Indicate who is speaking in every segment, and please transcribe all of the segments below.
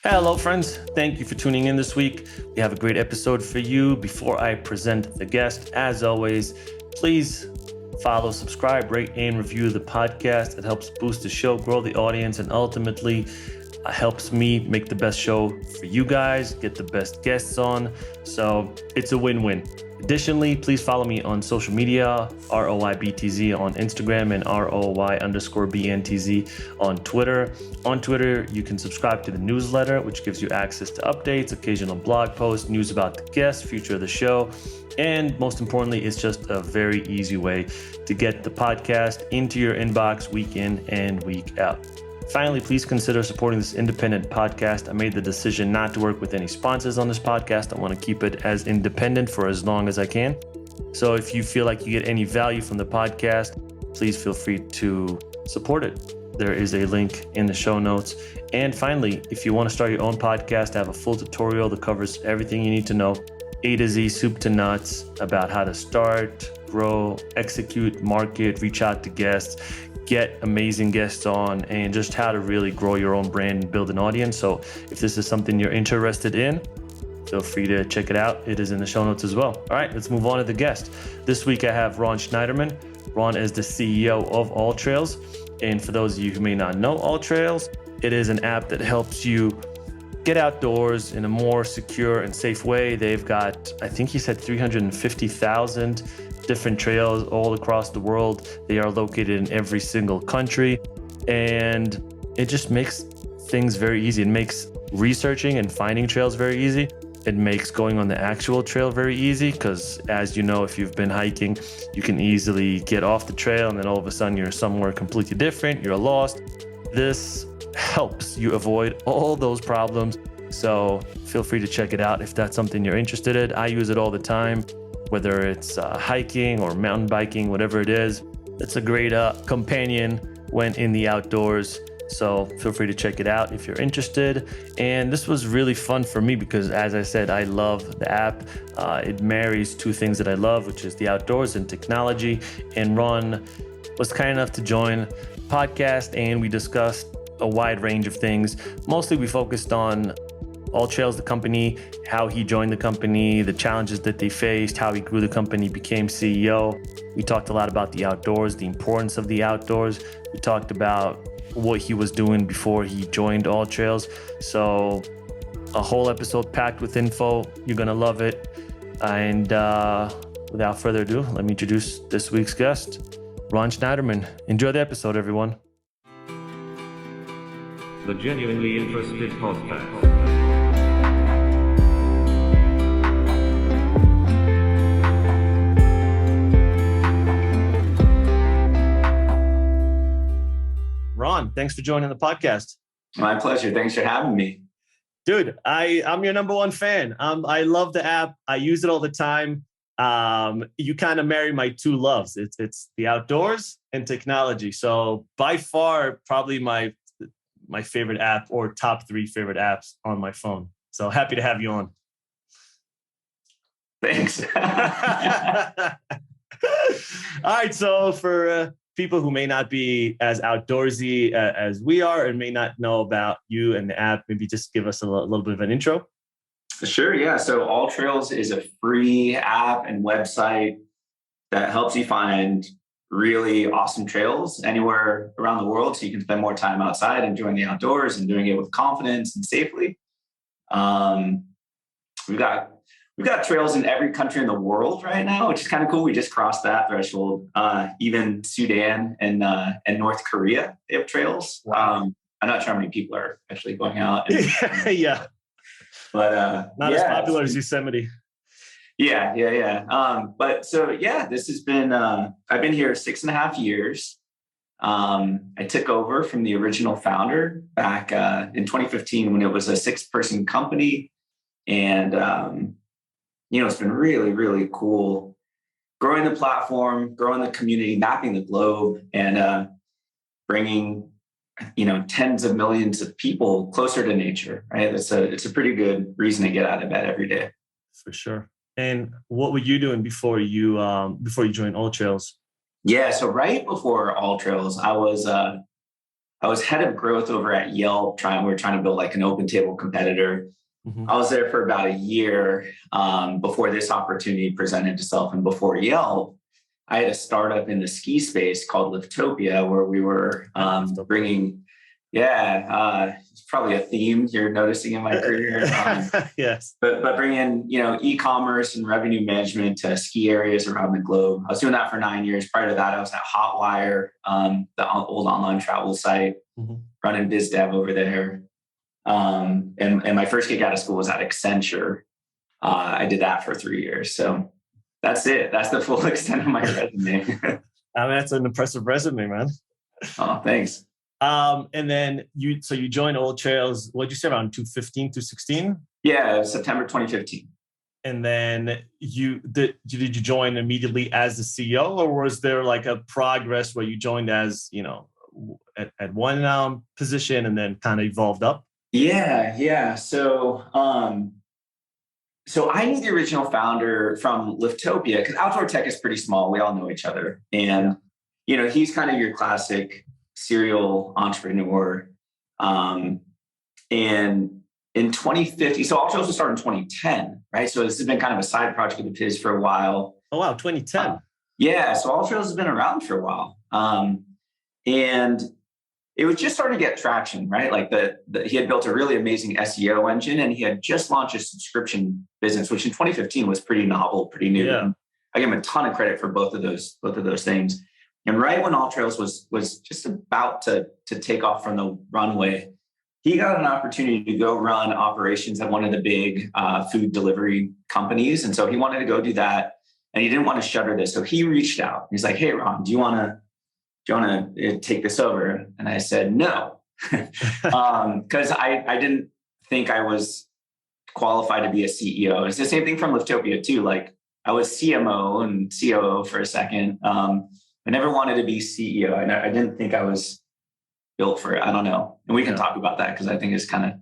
Speaker 1: Hello, friends. Thank you for tuning in this week. We have a great episode for you. Before I present the guest, as always, please follow, subscribe, rate, and review the podcast. It helps boost the show, grow the audience, and ultimately helps me make the best show for you guys, get the best guests on. So it's a win-win. Additionally, please follow me on social media, ROYBTZ on Instagram and ROY_BNTZ on Twitter. On Twitter, you can subscribe to the newsletter, which gives you access to updates, occasional blog posts, news about the guests, future of the show. And most importantly, it's just a very easy way to get the podcast into your inbox week in and week out. Finally, please consider supporting this independent podcast. I made the decision not to work with any sponsors on this podcast. I want to keep it as independent for as long as I can. So if you feel like you get any value from the podcast, please feel free to support it. There is a link in the show notes. And finally, if you want to start your own podcast, I have a full tutorial that covers everything you need to know, A to Z, soup to nuts, about how to start, grow, execute, market, reach out to guests, get amazing guests on, and just how to really grow your own brand and build an audience. So if this is something you're interested in, feel free to check it out. It is in the show notes as well. All right, let's move on to the guest. This week I have Ron Schneiderman. Ron is the CEO of AllTrails. And for those of you who may not know AllTrails, it is an app that helps you get outdoors in a more secure and safe way. They've got, I think he said 350,000 different trails all across the world. They are located in every single country, and it just makes things very easy. It makes researching and finding trails very easy. It makes going on the actual trail very easy because, as you know, if you've been hiking, you can easily get off the trail and then all of a sudden you're somewhere completely different, you're lost. This helps you avoid all those problems. So feel free to check it out if that's something you're interested in. I use it all the time, whether it's hiking or mountain biking, whatever it is. It's a great companion when in the outdoors. So feel free to check it out if you're interested. And this was really fun for me because, as I said, I love the app. It marries two things that I love, which is the outdoors and technology. And Ron was kind enough to join the podcast, and we discussed a wide range of things. Mostly we focused on AllTrails, the company, how he joined the company, the challenges that they faced, how he grew the company, became CEO. We talked a lot about the outdoors, the importance of the outdoors. We talked about what he was doing before he joined AllTrails. So a whole episode packed with info. You're going to love it. And without further ado, let me introduce this week's guest, Ron Schneiderman. Enjoy the episode, everyone.
Speaker 2: The Genuinely Interested Podcast.
Speaker 1: Ron, thanks for joining the podcast.
Speaker 3: My pleasure. Thanks for having me.
Speaker 1: Dude, I'm your number one fan. I love the app. I use it all the time. You kind of marry my two loves. It's the outdoors and technology. So by far, probably my favorite app or top 3 favorite apps on my phone. So happy to have you on.
Speaker 3: Thanks.
Speaker 1: All right. So for people who may not be as outdoorsy as we are and may not know about you and the app, maybe just give us a little bit of an intro.
Speaker 3: Sure. Yeah. So AllTrails is a free app and website that helps you find really awesome trails anywhere around the world, so you can spend more time outside enjoying the outdoors and doing it with confidence and safely. We've got trails in every country in the world right now, which is kind of cool. We just crossed that threshold. Even Sudan and North Korea, they have trails. Wow. I'm not sure how many people are actually going out.
Speaker 1: Yeah, but not as popular as Yosemite.
Speaker 3: Yeah. But so, this has been, I've been here 6.5 years. I took over from the original founder back in 2015 when it was a 6-person company. And, it's been really, really cool growing the platform, growing the community, mapping the globe, and bringing, tens of millions of people closer to nature, right? It's a pretty good reason to get out of bed every day.
Speaker 1: For sure. And what were you doing before you joined AllTrails?
Speaker 3: Yeah, so right before AllTrails, I I was head of growth over at Yelp. We were trying to build like an open table competitor.
Speaker 1: Mm-hmm.
Speaker 3: I was there for about a year before this opportunity presented itself. And before Yelp, I had a startup in the ski space called Liftopia, where we were bringing, it's probably a theme you're noticing in my career.
Speaker 1: Yes.
Speaker 3: But bringing, e-commerce and revenue management to ski areas around the globe. I was doing that for 9 years. Prior to that, I was at Hotwire, the old online travel site, running biz dev over there. And my first gig out of school was at Accenture. I did that for 3 years. So that's it. That's the full extent of my resume.
Speaker 1: That's an impressive resume, man.
Speaker 3: Oh, thanks.
Speaker 1: And then you joined AllTrails, what'd you say, around 2015, 2016?
Speaker 3: Yeah, September 2015.
Speaker 1: And then did you join immediately as the CEO, or was there like a progress where you joined as, at one position and then kind of evolved up?
Speaker 3: Yeah. So I knew the original founder from Liftopia, because outdoor tech is pretty small. We all know each other. And, he's kind of your classic serial entrepreneur. And in 2050, so AllTrails was started in 2010, right? So this has been kind of a side project of his for a while.
Speaker 1: Oh, wow, 2010.
Speaker 3: So AllTrails has been around for a while. And it was just starting to get traction, right? Like he had built a really amazing SEO engine, and he had just launched a subscription business, which in 2015 was pretty novel, pretty new.
Speaker 1: Yeah.
Speaker 3: And I give him a ton of credit for both of those things. And right when AllTrails was just about to take off from the runway, he got an opportunity to go run operations at one of the big food delivery companies. And so he wanted to go do that, and he didn't want to shutter this. So he reached out. He's like, "Hey, Ron, do you want to take this over?" And I said, no, because I didn't think I was qualified to be a CEO. It's the same thing from Liftopia too. Like, I was CMO and COO for a second. I never wanted to be CEO. I didn't think I was built for it. I don't know. And we can talk about that, because I think it's kind of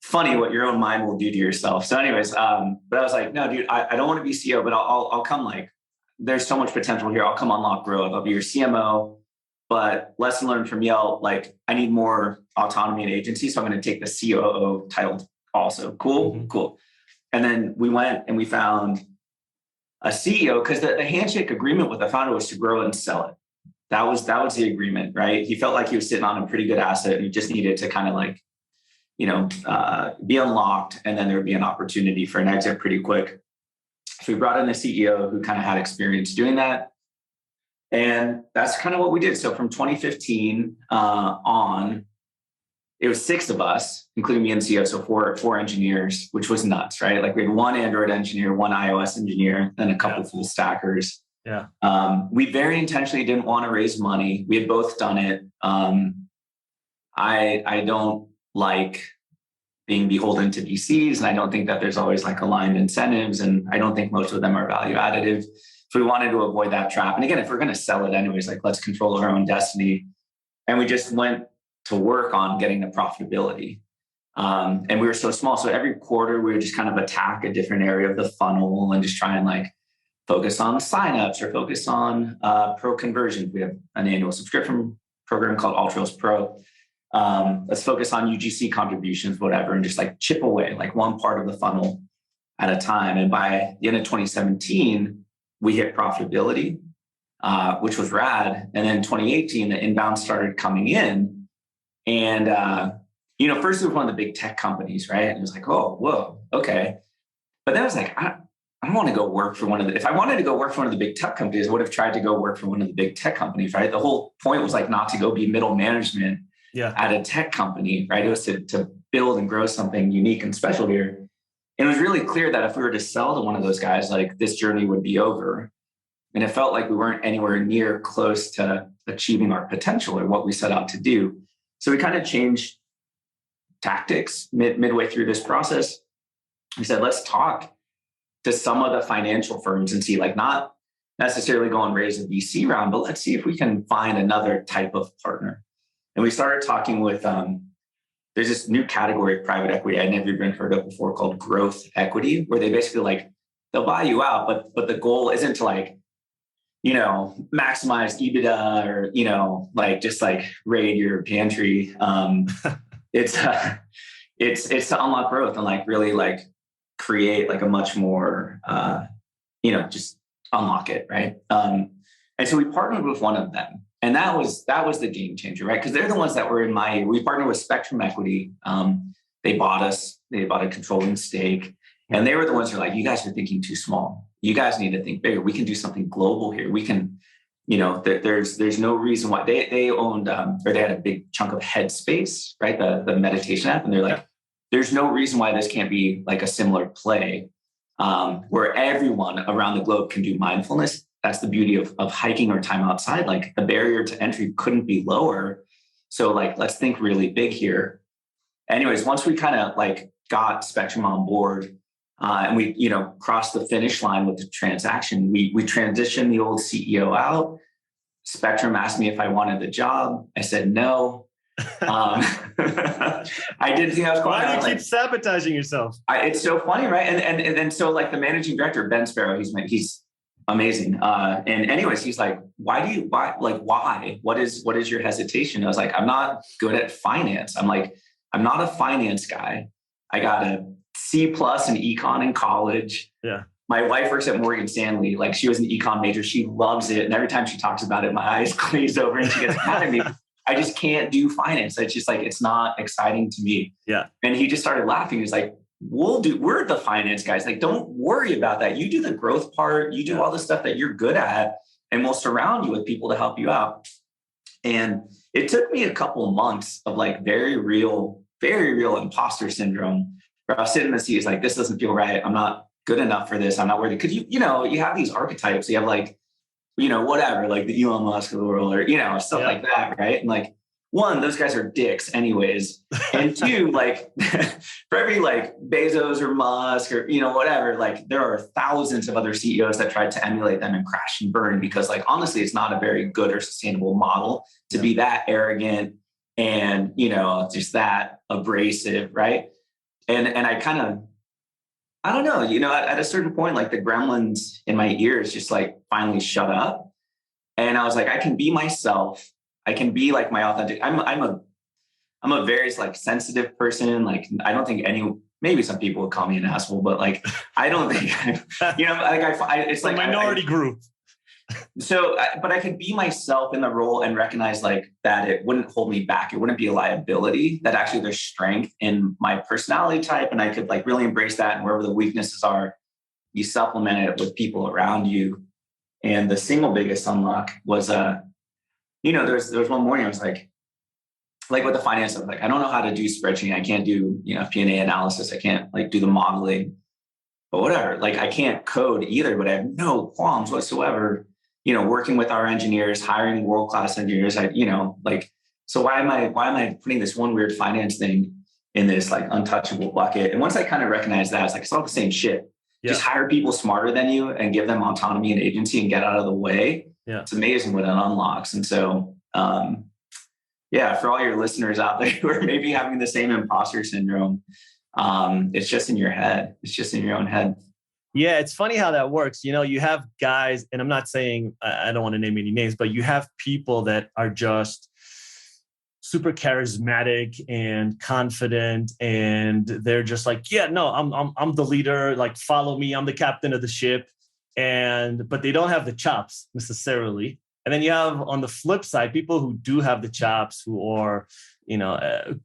Speaker 3: funny what your own mind will do to yourself. So anyways, but I was like, no, dude, I don't want to be CEO, but I'll come, like, there's so much potential here. I'll come unlock growth. I'll be your CMO. But lesson learned from Yelp, like, I need more autonomy and agency. So I'm going to take the COO title also. Cool. And then we went and we found a CEO, because the handshake agreement with the founder was to grow and sell it. That was the agreement, right? He felt like he was sitting on a pretty good asset, and he just needed to kind of like, be unlocked. And then there would be an opportunity for an exit pretty quick. So we brought in a CEO who kind of had experience doing that. And that's kind of what we did. So from 2015 on, it was 6 of us, including me and CEO. So four engineers, which was nuts, right? Like, we had one Android engineer, one iOS engineer, then a couple full stackers.
Speaker 1: Yeah.
Speaker 3: We very intentionally didn't want to raise money. We had both done it. I don't like being beholden to VCs, and I don't think that there's always like aligned incentives, and I don't think most of them are value additive. So we wanted to avoid that trap. And again, if we're going to sell it anyways, like, let's control our own destiny. And we just went to work on getting the profitability. And we were so small. So every quarter we would just kind of attack a different area of the funnel and just try and like focus on signups or focus on pro conversions. We have an annual subscription program called AllTrails Pro. Let's focus on UGC contributions, whatever, and just like chip away like one part of the funnel at a time. And by the end of 2017, we hit profitability, which was rad. And then 2018, the inbound started coming in. And, first it was one of the big tech companies, right? And it was like, oh, whoa, okay. But then I was like, I don't want to go work for if I wanted to go work for one of the big tech companies, I would have tried to go work for one of the big tech companies, right? The whole point was like not to go be middle management at a tech company, right? It was to build and grow something unique and special here. And it was really clear that if we were to sell to one of those guys, like, this journey would be over. And it felt like we weren't anywhere near close to achieving our potential or what we set out to do. So we kind of changed tactics midway through this process. We said, let's talk to some of the financial firms and see, like, not necessarily go and raise a VC round, but let's see if we can find another type of partner. And we started talking with, there's this new category of private equity I'd never even heard of before called growth equity, where they basically like, they'll buy you out, but the goal isn't to like, maximize EBITDA or, like just like raid your pantry. It's to unlock growth and like really like create like a much more, just unlock it. Right. And so we partnered with one of them, and that was the game changer, right? Because they're the ones that were in my ear. We partnered with Spectrum Equity. They bought us, they bought a controlling stake, and they were the ones who are like, you guys are thinking too small. You guys need to think bigger. We can do something global here. We can, there's no reason why they owned, or they had a big chunk of Headspace, right? The meditation app. And they're like, there's no reason why this can't be like a similar play, where everyone around the globe can do mindfulness. That's the beauty of hiking or time outside. Like the barrier to entry couldn't be lower. So like, let's think really big here. Anyways, once we kind of like got Spectrum on board, and we, crossed the finish line with the transaction, we transitioned the old CEO out. Spectrum asked me if I wanted the job. I said no. I didn't think I was going.
Speaker 1: Why do you keep sabotaging yourself?
Speaker 3: It's so funny, right? And then so like the managing director, Ben Sparrow, he's amazing. And anyways, he's like, why? What is your hesitation? I was like, I'm not good at finance. I'm not a finance guy. I got a C+ in econ in college.
Speaker 1: Yeah.
Speaker 3: My wife works at Morgan Stanley. Like she was an econ major. She loves it. And every time she talks about it, my eyes glaze over and she gets mad at me. I just can't do finance. It's just like, it's not exciting to me.
Speaker 1: Yeah.
Speaker 3: And he just started laughing. He's like, we're the finance guys. Like, don't worry about that. You do the growth part. You do all the stuff that you're good at, and we'll surround you with people to help you out. And it took me a couple of months of like very real imposter syndrome, where I was sitting in the seat, it's like, this doesn't feel right. I'm not good enough for this. I'm not worthy. Because you have these archetypes. You have like, whatever, like the Elon Musk of the world, or, stuff like that. Right. And like, one, those guys are dicks anyways. And two, like for every like Bezos or Musk or, whatever, like there are thousands of other CEOs that tried to emulate them and crash and burn, because like, honestly, it's not a very good or sustainable model to be that arrogant and, just that abrasive. Right. And I kind of, I don't know, at a certain point, like the gremlins in my ears just like finally shut up. And I was like, I can be myself. I can be like my authentic. I'm a very like sensitive person. Like I don't think maybe some people would call me an asshole, but like I don't think it's like
Speaker 1: a minority group.
Speaker 3: So, but I could be myself in the role and recognize like that it wouldn't hold me back. It wouldn't be a liability. That actually there's strength in my personality type, and I could like really embrace that. And wherever the weaknesses are, you supplement it with people around you. And the single biggest unlock was there was one morning I was like with the finance, I was like, I don't know how to do spreadsheet. I can't do, P&A analysis. I can't like do the modeling, but whatever. Like I can't code either, but I have no qualms whatsoever, working with our engineers, hiring world-class engineers. So why am I putting this one weird finance thing in this like untouchable bucket? And once I kind of recognized that, it's like, it's all the same shit. Yeah. Just hire people smarter than you and give them autonomy and agency and get out of the way. Yeah. It's amazing what it unlocks. And so, for all your listeners out there who are maybe having the same imposter syndrome, it's just in your head. It's just in your own head.
Speaker 1: Yeah, it's funny how that works. You have guys, and I'm not saying, I don't want to name any names, but you have people that are just super charismatic and confident, and they're just like, yeah, no, I'm the leader, like follow me, I'm the captain of the ship. But they don't have the chops necessarily. And then you have on the flip side, people who do have the chops, who are,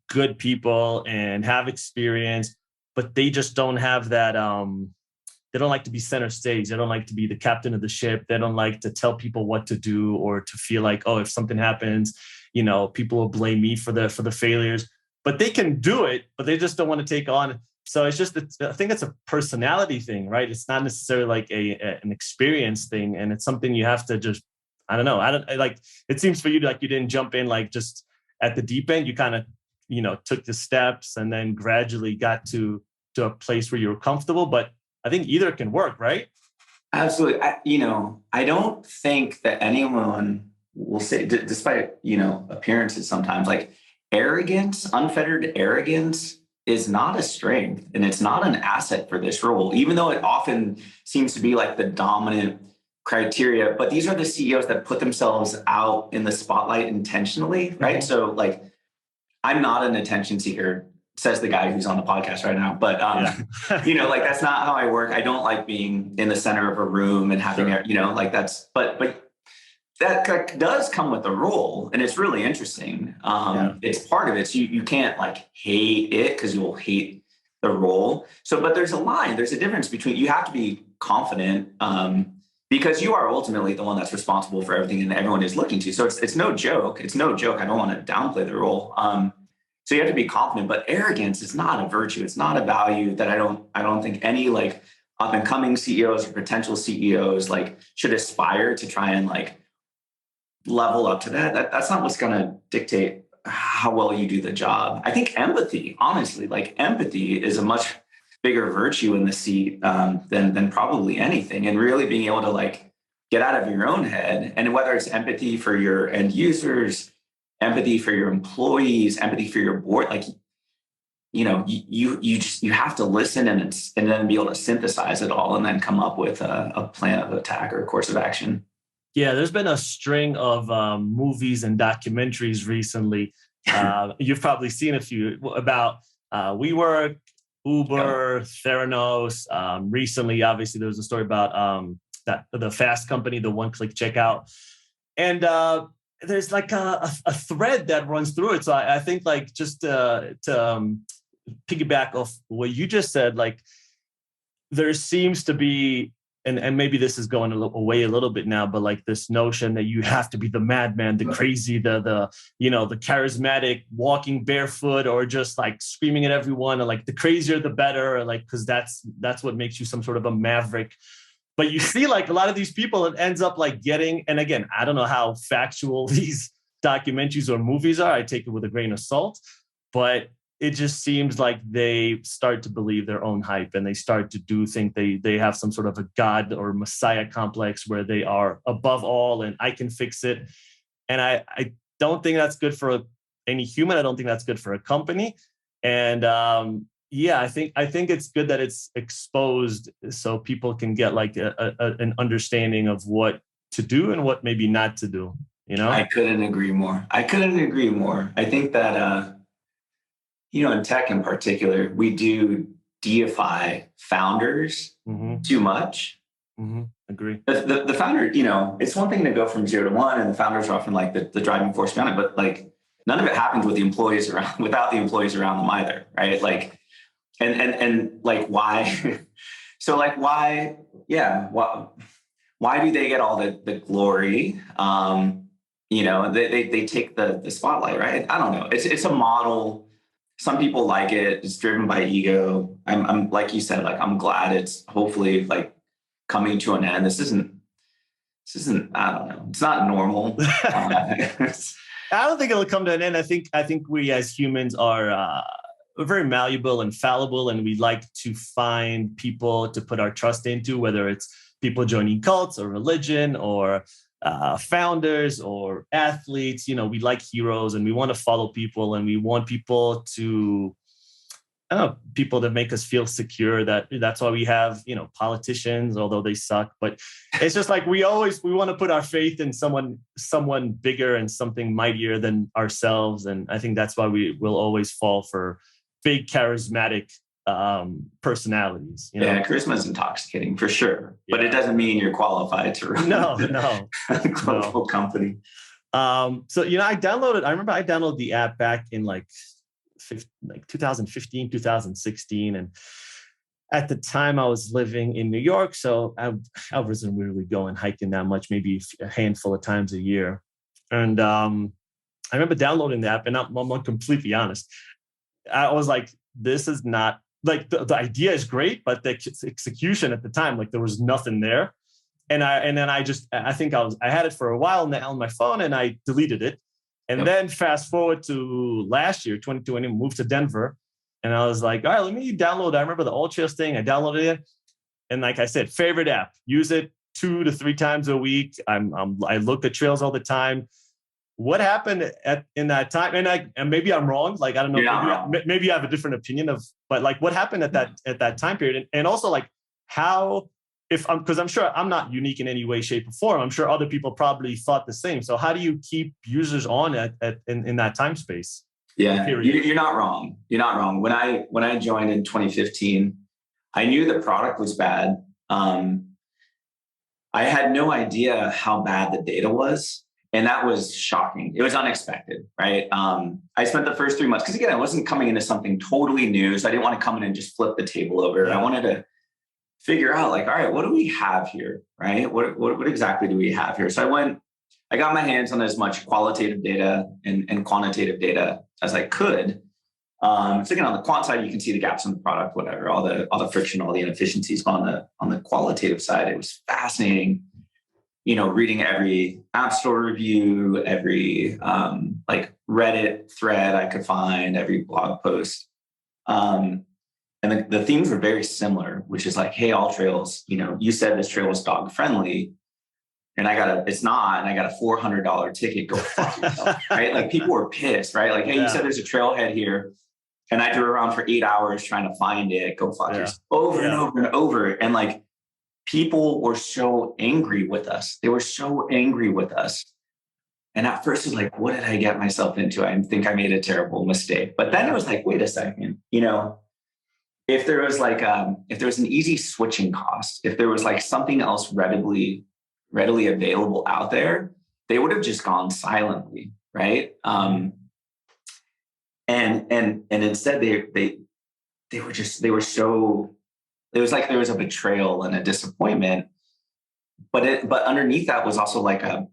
Speaker 1: good people and have experience, but they just don't have that. They don't like to be center stage. They don't like to be the captain of the ship. They don't like to tell people what to do, or to feel like, oh, if something happens, people will blame me for the failures. But they can do it, but they just don't want to take on. So I think it's a personality thing, right? It's not necessarily like an experience thing, and it's something you have to just, I don't know. It seems for you like you didn't jump in like just at the deep end. You kind of, took the steps and then gradually got to a place where you were comfortable. But I think either can work, right?
Speaker 3: Absolutely. I don't think that anyone will say, despite, appearances sometimes, like arrogance, unfettered arrogance is not a strength, and it's not an asset for this role, even though it often seems to be like the dominant criteria, but these are the CEOs that put themselves out in the spotlight intentionally, right?
Speaker 1: Mhm.
Speaker 3: So like, I'm not an attention seeker, says the guy who's on the podcast right now. But like that's not how I work. I don't like being in the center of a room and having
Speaker 1: Sure.
Speaker 3: like that's. But that does come with a role, and it's really interesting.
Speaker 1: Yeah.
Speaker 3: It's part of it. So you can't like hate it because you will hate the role. So, but there's a line. There's a difference between you have to be confident. Because you are ultimately the one that's responsible for everything and everyone is looking to. So it's no joke. It's no joke. I don't want to downplay the role. So you have to be confident, but arrogance is not a virtue. It's not a value that I don't think any like up and coming CEOs or potential CEOs like should aspire to try and like level up to that's not what's going to dictate how well you do the job. I think empathy, honestly, like empathy is a much bigger virtue in the seat than probably anything, and really being able to like get out of your own head, and whether it's empathy for your end users, empathy for your employees, empathy for your board, like you have to listen and then be able to synthesize it all and then come up with a plan of attack or a course of action.
Speaker 1: Yeah, there's been a string of movies and documentaries recently. You've probably seen a few about WeWork, Uber, Theranos. Recently, obviously, there was a story about that the Fast company, the one-click checkout, and there's like a thread that runs through it. So I think like just to piggyback off what you just said, like there seems to be, and maybe this is going away a little bit now, but like this notion that you have to be the madman, the crazy, the charismatic, walking barefoot, or just like screaming at everyone, or like the crazier the better, or like because that's what makes you some sort of a maverick. But you see, like a lot of these people, it ends up like getting, and again, I don't know how factual these documentaries or movies are. I take it with a grain of salt, but it just seems like they start to believe their own hype, and they start to think they have some sort of a God or Messiah complex where they are above all and I can fix it. And I don't think that's good for any human. I don't think that's good for a company. And I think it's good that it's exposed so people can get like an understanding of what to do and what maybe not to do.
Speaker 3: I couldn't agree more. I think that in tech in particular, we do deify founders too much.
Speaker 1: Mm-hmm. Agree.
Speaker 3: The founder, it's one thing to go from 0 to 1, and the founders are often like the driving force behind it, but like none of it happens with the employees around, without the employees around them either, right? Like, and like why? So like why do they get all the glory? They take the spotlight, right? I don't know. It's a model. Some people like it. It's driven by ego. I'm like you said, like I'm glad it's hopefully like coming to an end. This isn't. I don't know. It's not normal.
Speaker 1: I don't think it'll come to an end. I think we as humans are very malleable and fallible, and we like to find people to put our trust into, whether it's people joining cults or religion or founders or athletes. We like heroes, and we want to follow people, and we want people to people that make us feel secure. That's why we have politicians, although they suck. But it's just like we want to put our faith in someone bigger and something mightier than ourselves. And I think that's why we will always fall for big charismatic personalities.
Speaker 3: Yeah, charisma is intoxicating for sure, but it doesn't mean you're qualified to run a global company.
Speaker 1: So I remember I downloaded the app back in like 2015, 2016, and at the time I was living in New York, so I wasn't really going hiking that much, maybe a handful of times a year. And I remember downloading the app, and I'm completely honest, I was like, this is not like the idea is great, but the execution at the time, like there was nothing there. And then I had it for a while on my phone, and I deleted it. And then fast forward to last year, 2020, moved to Denver. And I was like, all right, let me download. I remember the AllTrails thing. I downloaded it. And like I said, favorite app, use it 2 to 3 times a week. I look at trails all the time. What happened in that time? And maybe I'm wrong. Like, I don't know. Maybe I have a different opinion but like what happened at that time period? And also like how if I'm, because I'm sure I'm not unique in any way, shape, or form. I'm sure other people probably thought the same. So how do you keep users on in that time space?
Speaker 3: Yeah, you're not wrong. You're not wrong. When I joined in 2015, I knew the product was bad. I had no idea how bad the data was. And that was shocking. It was unexpected, right? I spent the first 3 months, because again, I wasn't coming into something totally new. So I didn't want to come in and just flip the table over.
Speaker 1: Yeah.
Speaker 3: I wanted to figure out like, all right, what do we have here, right? What exactly do we have here? So I got my hands on as much qualitative data and quantitative data as I could. So again, on the quant side, you can see the gaps in the product, whatever, all the friction, all the inefficiencies. But on the qualitative side, it was fascinating. Reading every app store review, every like Reddit thread I could find, every blog post. And the themes were very similar, which is like, hey, AllTrails, you said this trail was dog friendly, and it's not, and I got a $400 ticket. Go fuck yourself, right? Like people were pissed, right? Like, hey, you said there's a trailhead here, and I drove around for 8 hours trying to find it. Go fuck yourself, over and over and over, and like people were so angry with us. They were so angry with us. And at first it was like, what did I get myself into? I think I made a terrible mistake. But then it was like, wait a second, if there was an easy switching cost, if there was like something else readily available out there, they would have just gone silently, right? And instead they were so, it was like there was a betrayal and a disappointment, but underneath that was also like a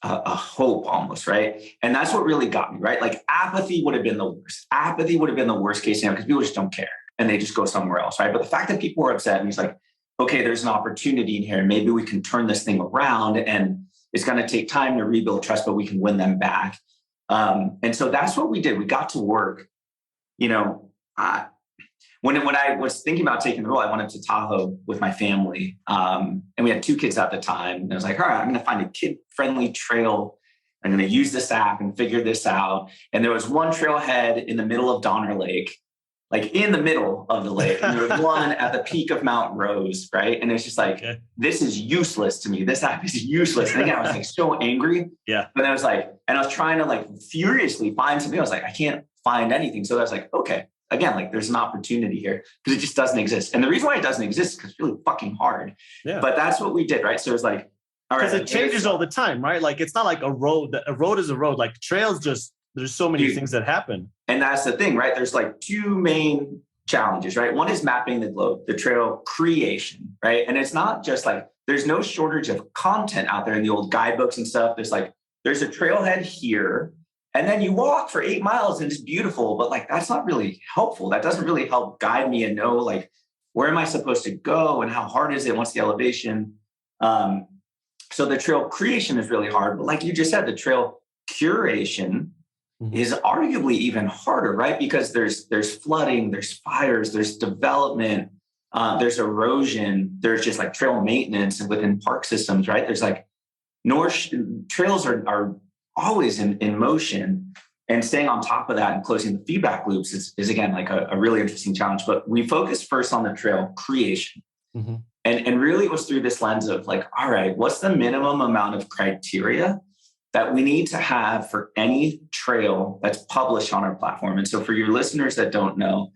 Speaker 3: hope almost, right? And that's what really got me, right? Like apathy would have been the worst. Apathy would have been the worst case scenario because people just don't care and they just go somewhere else, right? But the fact that people were upset and he's like, okay, there's an opportunity in here. Maybe we can turn this thing around, and it's going to take time to rebuild trust, but we can win them back. And so that's what we did. We got to work, when I was thinking about taking the role, I went up to Tahoe with my family. And we had 2 kids at the time. And I was like, all right, I'm going to find a kid-friendly trail. I'm going to use this app and figure this out. And there was one trailhead in the middle of Donner Lake, like in the middle of the lake. And there was one at the peak of Mount Rose, right? And it's just like, This is useless to me. This app is useless. And again, I was like so angry. Yeah. But I was like, and I was trying to like furiously find something. I was like, I can't find anything. So I was like, okay. Again, like there's an opportunity here because it just doesn't exist. And the reason why it doesn't exist is because it's really fucking hard. Yeah. But that's what we did, right? So it's like, all right. Because
Speaker 1: it changes all the time, right? Like it's not like a road. A road is a road. Like trails there's so many things that happen.
Speaker 3: And that's the thing, right? There's like 2 main challenges, right? One is mapping the globe, the trail creation, right? And it's not just like, there's no shortage of content out there in the old guidebooks and stuff. There's a trailhead here. And then you walk for 8 miles and it's beautiful, but like, that's not really helpful. That doesn't really help guide me and know like, where am I supposed to go and how hard is it? What's the elevation? So the trail creation is really hard, but like you just said, the trail curation is arguably even harder, right? Because there's flooding, there's fires, there's development, there's erosion, there's just like trail maintenance within park systems, right? There's like trails are always in motion, and staying on top of that and closing the feedback loops is again, like a really interesting challenge. But we focused first on the trail creation. And really it was through this lens of like, all right, what's the minimum amount of criteria that we need to have for any trail that's published on our platform? And so for your listeners that don't know,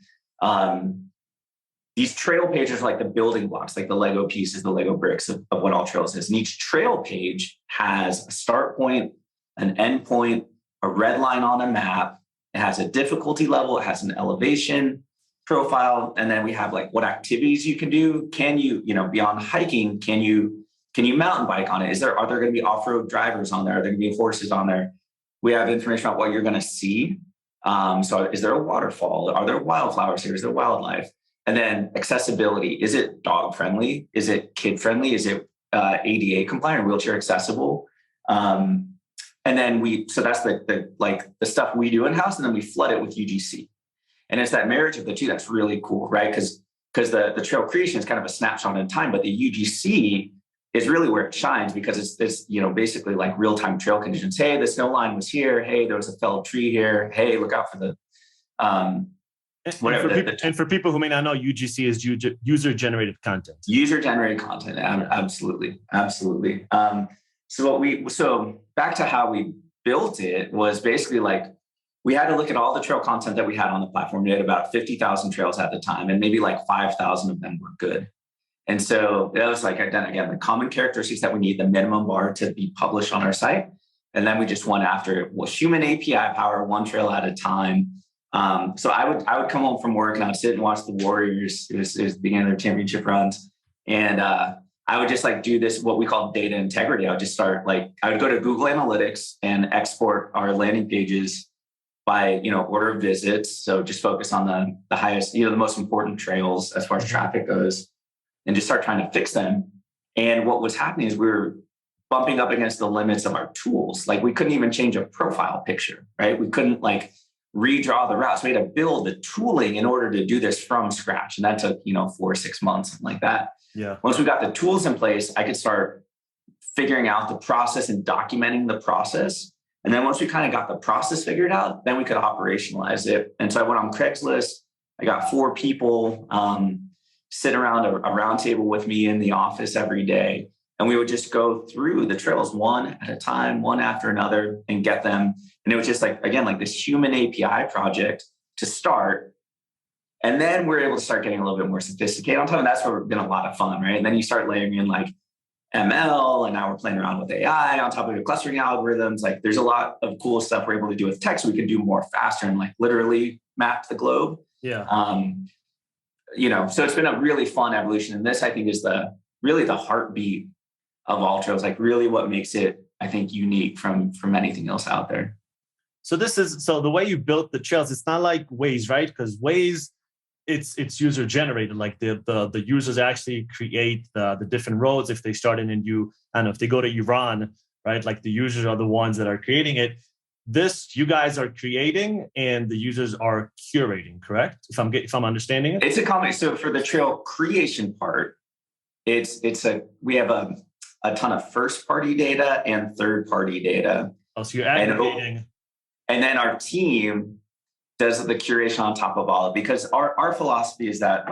Speaker 3: these trail pages are like the building blocks, like the Lego pieces, the Lego bricks of what AllTrails is. And each trail page has a start point, an end point, a red line on a map. It has a difficulty level. It has an elevation profile. And then we have like what activities you can do. Can you, beyond hiking, can you mountain bike on it? Are there going to be off-road drivers on there? Are there going to be horses on there? We have information about what you're going to see. So is there a waterfall? Are there wildflowers here? Is there wildlife? And then accessibility. Is it dog friendly? Is it kid friendly? Is it ADA compliant or wheelchair accessible? And then so that's the stuff we do in-house, and then we flood it with UGC. And it's that marriage of the two that's really cool, right? Because the trail creation is kind of a snapshot in time, but the UGC is really where it shines because it's basically like real-time trail conditions. Hey, the snow line was here. Hey, there was a felled tree here. Hey, look out for whatever.
Speaker 1: And for people who may not know, UGC is user-generated content.
Speaker 3: User-generated content, absolutely. So back to how we built it was basically like, we had to look at all the trail content that we had on the platform. We had about 50,000 trails at the time, and maybe like 5,000 of them were good. And so that was like, again, the common characteristics that we need, the minimum bar to be published on our site. And then we just went after human API power, one trail at a time. So I would come home from work and I would sit and watch the Warriors. It was the beginning of their championship runs. And I would just like do this, what we call data integrity. I would just start I would go to Google Analytics and export our landing pages by, order of visits. So just focus on the highest, the most important trails as far as traffic goes, and just start trying to fix them. And what was happening is we were bumping up against the limits of our tools. Like we couldn't even change a profile picture, right? We couldn't redraw the routes. We had to build the tooling in order to do this from scratch. And that took, 4 or 6 months, something like that.
Speaker 1: Yeah.
Speaker 3: Once we got the tools in place, I could start figuring out the process and documenting the process. And then once we kind of got the process figured out, then we could operationalize it. And so I went on Craigslist. I got 4 people sit around a round table with me in the office every day. And we would just go through the trails one at a time, one after another, and get them. And it was just like this human API project to start. And then we're able to start getting a little bit more sophisticated on top. And that's where it's been a lot of fun, right? And then you start layering in ML, and now we're playing around with AI on top of the clustering algorithms. There's a lot of cool stuff we're able to do with text. We can do more faster and literally map the globe.
Speaker 1: Yeah.
Speaker 3: So it's been a really fun evolution. And this, I think, is really the heartbeat of AllTrails, really what makes it, I think, unique from anything else out there.
Speaker 1: So the way you built the trails, it's not like Waze, right? Because Waze, it's user generated. Like the users actually create the different roads. If they start in and if they go to Iran, right? Like the users are the ones that are creating it. This you guys are creating and the users are curating, correct? If I'm understanding it?
Speaker 3: It's a combination. So for the trail creation part, we have a ton of first party data and third party data.
Speaker 1: Oh, so you're aggregating.
Speaker 3: And then our team does the curation on top of all, because our philosophy is that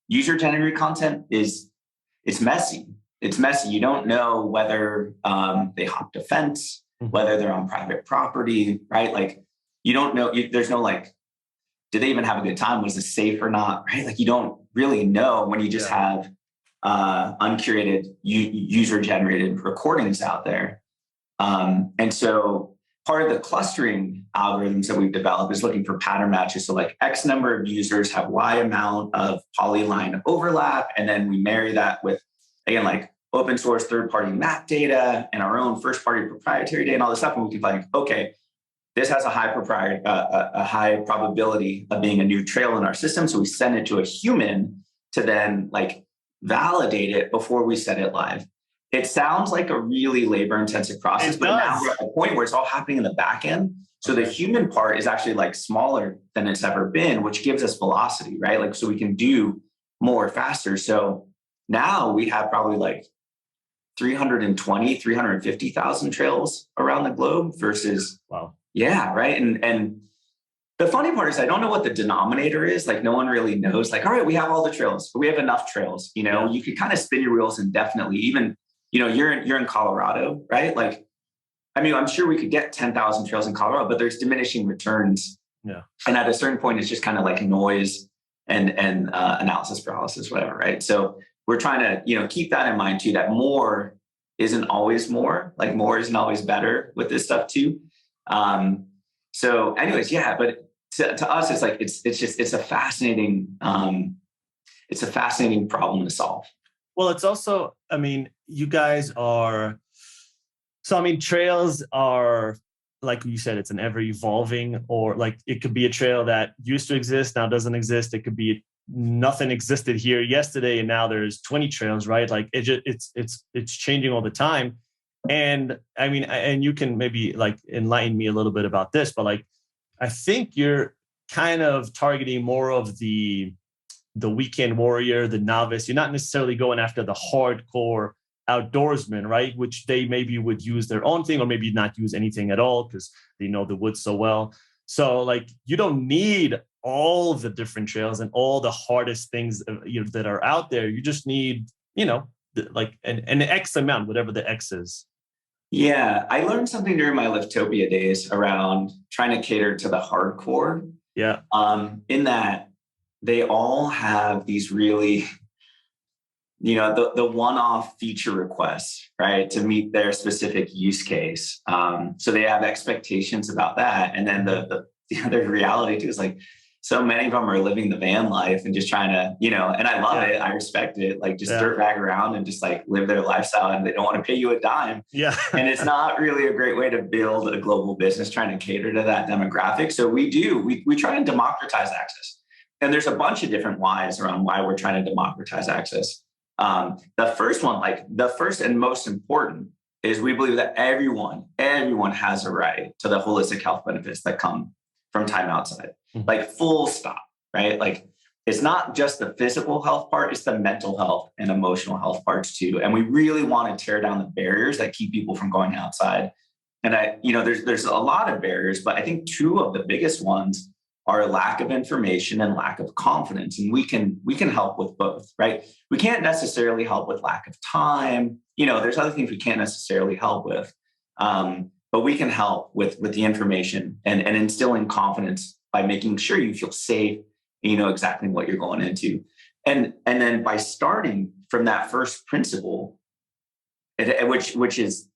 Speaker 3: user generated content it's messy. It's messy. You don't know whether they hopped a fence, whether they're on private property, right? You don't know. There's no did they even have a good time? Was it safe or not? Right? You don't really know when you just have uncurated user generated recordings out there. And so part of the clustering algorithms that we've developed is looking for pattern matches. So X number of users have Y amount of polyline overlap. And then we marry that with, again, open source third-party map data and our own first-party proprietary data and all this stuff. And we can okay, this has a high probability of being a new trail in our system. So we send it to a human to then validate it before we set it live. It sounds like a really labor-intensive process, but now we're at a point where it's all happening in the back end. So the human part is actually smaller than it's ever been, which gives us velocity, right? So we can do more faster. So now we have probably 350,000 trails around the globe versus,
Speaker 1: wow.
Speaker 3: Yeah, right. And the funny part is I don't know what the denominator is. No one really knows. All right, we have all the trails, but we have enough trails. You can kind of spin your wheels indefinitely. Even you're in Colorado, right? I'm sure we could get 10,000 trails in Colorado, but there's diminishing returns.
Speaker 1: Yeah.
Speaker 3: And at a certain point, it's just kind of noise and analysis paralysis, whatever, right? So we're trying to keep that in mind too. That more isn't always more. More isn't always better with this stuff too. So, anyways, yeah. But to us, it's a fascinating problem to solve.
Speaker 1: Well, it's also, you guys are, trails are, like you said, it's an ever evolving, or it could be a trail that used to exist, now doesn't exist. It could be nothing existed here yesterday and now there's 20 trails, right? It's changing all the time. And and you can maybe enlighten me a little bit about this, but I think you're kind of targeting more of the weekend warrior, the novice. You're not necessarily going after the hardcore outdoorsman, right? Which they maybe would use their own thing or maybe not use anything at all because they know the woods so well. So you don't need all of the different trails and all the hardest things that are out there. You just need, like an X amount, whatever the X is.
Speaker 3: Yeah, I learned something during my Liftopia days around trying to cater to the hardcore.
Speaker 1: Yeah.
Speaker 3: In that they all have these really, the one-off feature requests, right, to meet their specific use case. So they have expectations about that. And then the other reality too is like, so many of them are living the van life and just trying to, and I love it. I respect it. Like just dirtbag around and just like live their lifestyle, and they don't want to pay you a dime.
Speaker 1: Yeah.
Speaker 3: And it's not really a great way to build a global business trying to cater to that demographic. So we try and democratize access. And there's a bunch of different whys around why we're trying to democratize access. The first one, like the first and most important, is we believe that everyone has a right to the holistic health benefits that come from time outside, like full stop, right? Like it's not just the physical health part, it's the mental health and emotional health parts too. And we really want to tear down the barriers that keep people from going outside. And there's a lot of barriers, but I think two of the biggest ones are lack of information and lack of confidence. And we can help with both, right? We can't necessarily help with lack of time. There's other things we can't necessarily help with. But we can help with the information and instilling confidence by making sure you feel safe and you know exactly what you're going into. And then by starting from that first principle, which is,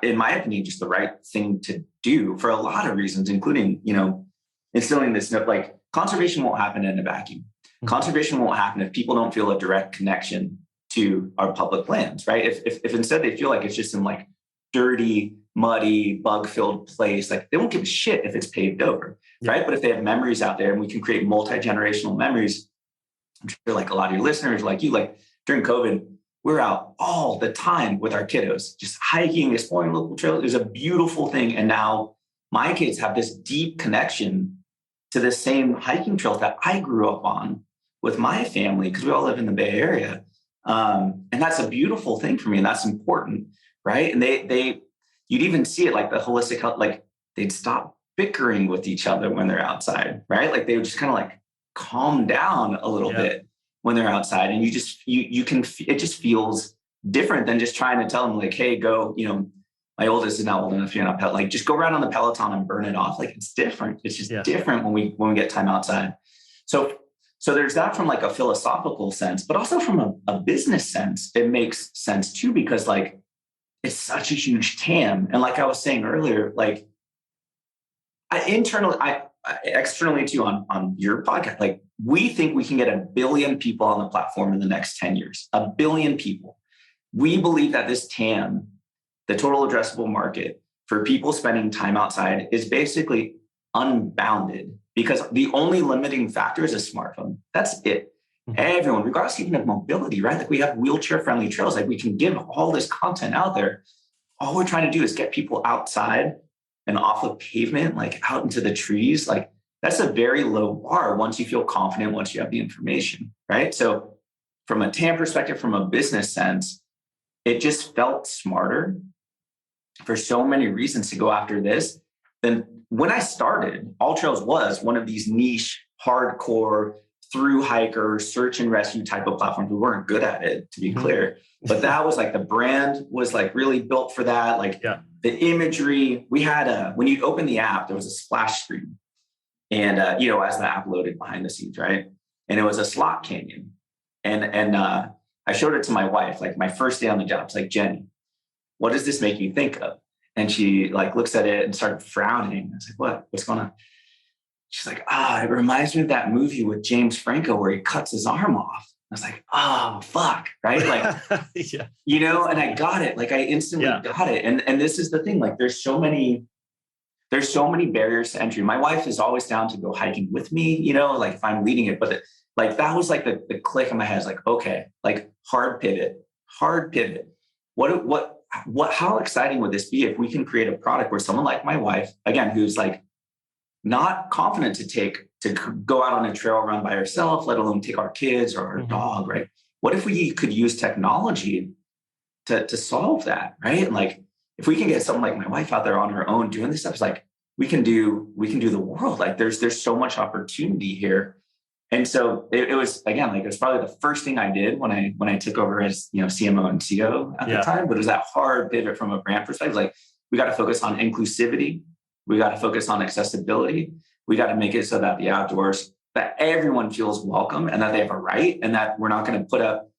Speaker 3: in my opinion, just the right thing to do for a lot of reasons, including, instilling this, like conservation won't happen in a vacuum. Conservation won't happen if people don't feel a direct connection to our public lands, right? If instead they feel like it's just some like dirty, muddy, bug-filled place, like they won't give a shit if it's paved over, right? But if they have memories out there and we can create multi-generational memories, I'm sure like a lot of your listeners, like you, like during COVID, we're out all the time with our kiddos, just hiking, exploring local trails. It was a beautiful thing. And now my kids have this deep connection to the same hiking trails that I grew up on with my family, because we all live in the Bay Area. And that's a beautiful thing for me. And that's important, right? And you'd even see it like the holistic health, like they'd stop bickering with each other when they're outside, right? Like they would just kind of like calm down a little bit when they're outside. And you can, it just feels different than just trying to tell them like, hey, go, my oldest is now old enough, like just go around on the Peloton and burn it off. Like it's different. It's just different when we get time outside. So there's that from like a philosophical sense, but also from a business sense, it makes sense too, because like it's such a huge TAM. And like I was saying earlier, like externally too on your podcast, like we think we can get 1 billion people on the platform in the next 10 years, 1 billion people. We believe that this TAM, the total addressable market for people spending time outside, is basically unbounded, because the only limiting factor is a smartphone. That's it. Everyone, regardless even of mobility, right? Like we have wheelchair-friendly trails. Like we can give all this content out there. All we're trying to do is get people outside and off of pavement, like out into the trees. Like that's a very low bar once you feel confident, once you have the information, right? So from a TAM perspective, from a business sense, it just felt smarter for so many reasons to go after this. Then when I started, AllTrails was one of these niche, hardcore, through hiker, search and rescue type of platforms. We weren't good at it, to be clear, but that was like the brand was like really built for that. Like the imagery we had, when you open the app, there was a splash screen, and as the app loaded behind the scenes, right? And it was a slot canyon, and I showed it to my wife, like my first day on the job. It's like, Jenny, what does this make you think of? And she like looks at it and started frowning. I was like, what's going on? She's like, it reminds me of that movie with James Franco where he cuts his arm off. I was like, oh, fuck. Right. Like, and I got it. Like I instantly got it. And this is the thing, like there's so many barriers to entry. My wife is always down to go hiking with me, like if I'm leading it, but like that was like the click in my head. It's like, okay, like hard pivot. How exciting would this be if we can create a product where someone like my wife, again, who's like not confident to go out on a trail run by herself, let alone take our kids or our dog, right? What if we could use technology to solve that, right? And like, if we can get someone like my wife out there on her own doing this stuff, it's like, we can do the world. Like there's so much opportunity here. And so it was, again, like it was probably the first thing I did when I took over as, CMO and CO at the time. But it was that hard pivot from a brand perspective. Like, we got to focus on inclusivity. We got to focus on accessibility. We got to make it so that the outdoors, that everyone feels welcome and that they have a right, and that we're not going to put up,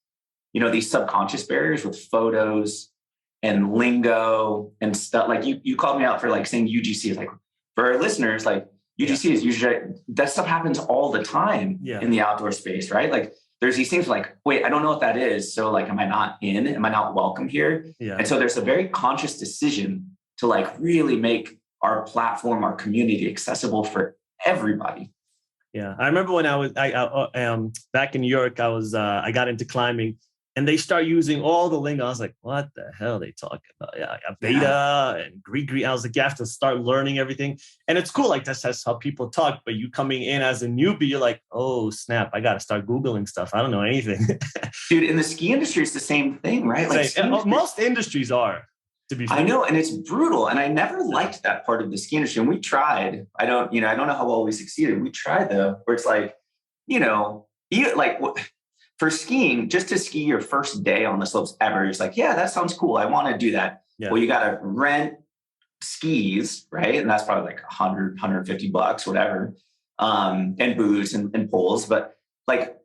Speaker 3: these subconscious barriers with photos and lingo and stuff. Like you called me out for like saying UGC. Is like, for our listeners, like UGC is usually, that stuff happens all the time in the outdoor space, right? Like there's these things like, wait, I don't know what that is. So like, am I not in? Am I not welcome here? Yeah. And so there's a very conscious decision to like really make our platform, our community accessible for everybody.
Speaker 1: Yeah. I remember when I was back in New York, I got into climbing, and they start using all the lingo. I was like, what the hell are they talking about? Yeah, beta and Greek. I was like, you have to start learning everything. And it's cool. Like that's how people talk. But you coming in as a newbie, you're like, oh, snap. I got to start Googling stuff. I don't know anything.
Speaker 3: Dude, in the ski industry, it's the same thing, right? Like
Speaker 1: most industries are, to be fair.
Speaker 3: I know. And it's brutal. And I never liked that part of the ski industry. And we tried. I don't know how well we succeeded. We tried though, where it's like, for skiing, just to ski your first day on the slopes ever, it's like, yeah, that sounds cool. I want to do that. Yeah. Well, you got to rent skis, right? And that's probably like $100, $150, whatever. And boots and poles. But like,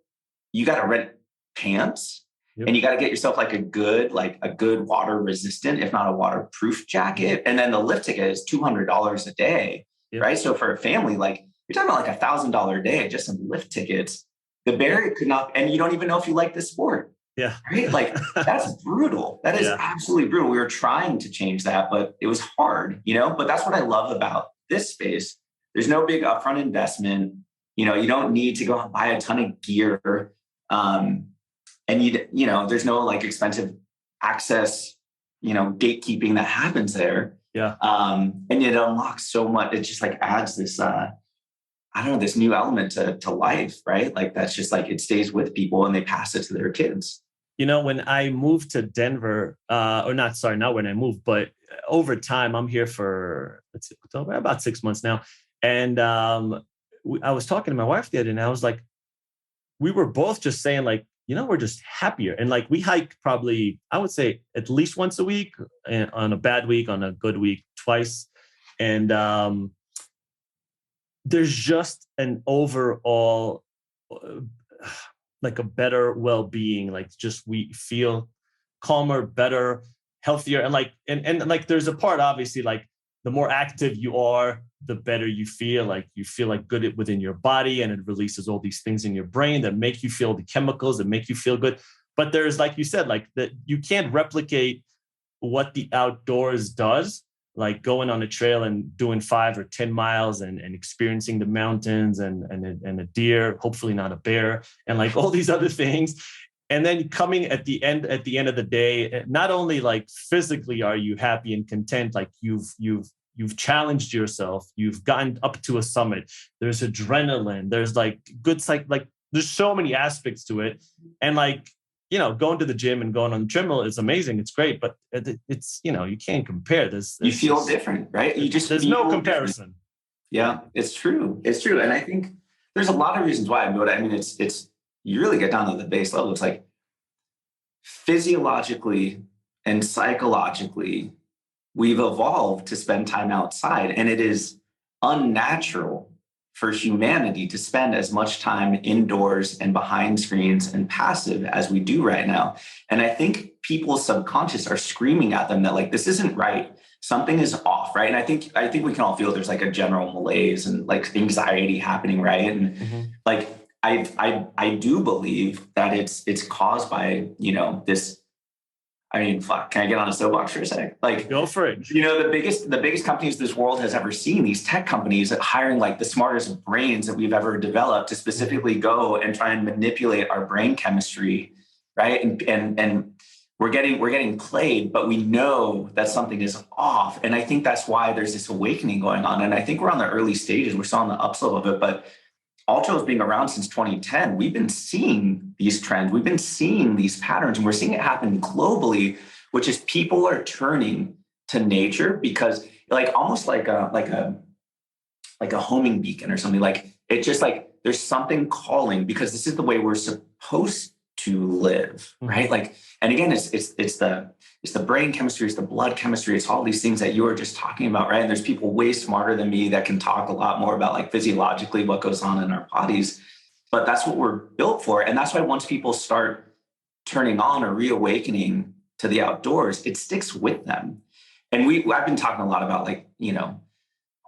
Speaker 3: you got to rent pants, and you got to get yourself like a good water resistant, if not a waterproof jacket. And then the lift ticket is $200 a day, right? So for a family, like you're talking about like $1,000 a day, just some lift tickets. The barrier could not, and you don't even know if you like the sport. Yeah. Right. Like that's brutal. That is absolutely brutal. We were trying to change that, but it was hard, but that's what I love about this space. There's no big upfront investment. You don't need to go and buy a ton of gear. And there's no like expensive access, gatekeeping that happens there. Yeah. And it unlocks so much. It just like adds this, this new element to life, right? Like that's just like, it stays with people and they pass it to their kids.
Speaker 1: When I moved to Denver, not when I moved, but over time, I'm here for about 6 months now. And I was talking to my wife the other day, and I was like, we were both just saying like, we're just happier. And like we hike probably, I would say at least once a week, and on a bad week, on a good week, twice. And there's just an overall, like a better well-being, like just we feel calmer, better, healthier. And like, there's a part, obviously, like the more active you are, the better you feel like good within your body, and it releases all these things in your brain that make you feel the chemicals that make you feel good. But there's, like you said, like that you can't replicate what the outdoors does, like going on a trail and doing 5 or 10 miles and experiencing the mountains and a deer, hopefully not a bear, and like all these other things. And then coming at the end of the day, not only like physically are you happy and content, like you've challenged yourself, you've gotten up to a summit, there's adrenaline, there's like good like there's so many aspects to it. And like, going to the gym and going on the treadmill is amazing. It's great, but it's, you can't compare this.
Speaker 3: You feel different, right?
Speaker 1: There's no comparison.
Speaker 3: Different. Yeah, it's true. It's true. And I think there's a lot of reasons why, but I mean, it's, you really get down to the base level. It's like physiologically and psychologically, we've evolved to spend time outside, and it is unnatural for humanity to spend as much time indoors and behind screens and passive as we do right now. And I think people's subconscious are screaming at them that like, this isn't right. Something is off, right? And I think we can all feel there's like a general malaise and like anxiety happening, right? And like, I do believe that it's caused by, this, I mean, fuck, can I get on a soapbox for a sec? Like,
Speaker 1: go for it.
Speaker 3: The biggest companies this world has ever seen, these tech companies that hiring like the smartest brains that we've ever developed to specifically go and try and manipulate our brain chemistry, right? And we're getting played, but we know that something is off. And I think that's why there's this awakening going on. And I think we're on the early stages. We're still on the upslope of it, but AllTrails being around since 2010, we've been seeing these trends. We've been seeing these patterns, and we're seeing it happen globally, which is people are turning to nature because like almost like a like a homing beacon or something. Like it's just like there's something calling because this is the way we're supposed to live, right? Like, and again, it's the brain chemistry, it's the blood chemistry, it's all these things that you were just talking about, right? And there's people way smarter than me that can talk a lot more about like physiologically what goes on in our bodies. But that's what we're built for. And that's why once people start turning on or reawakening to the outdoors, it sticks with them. And I've been talking a lot about like,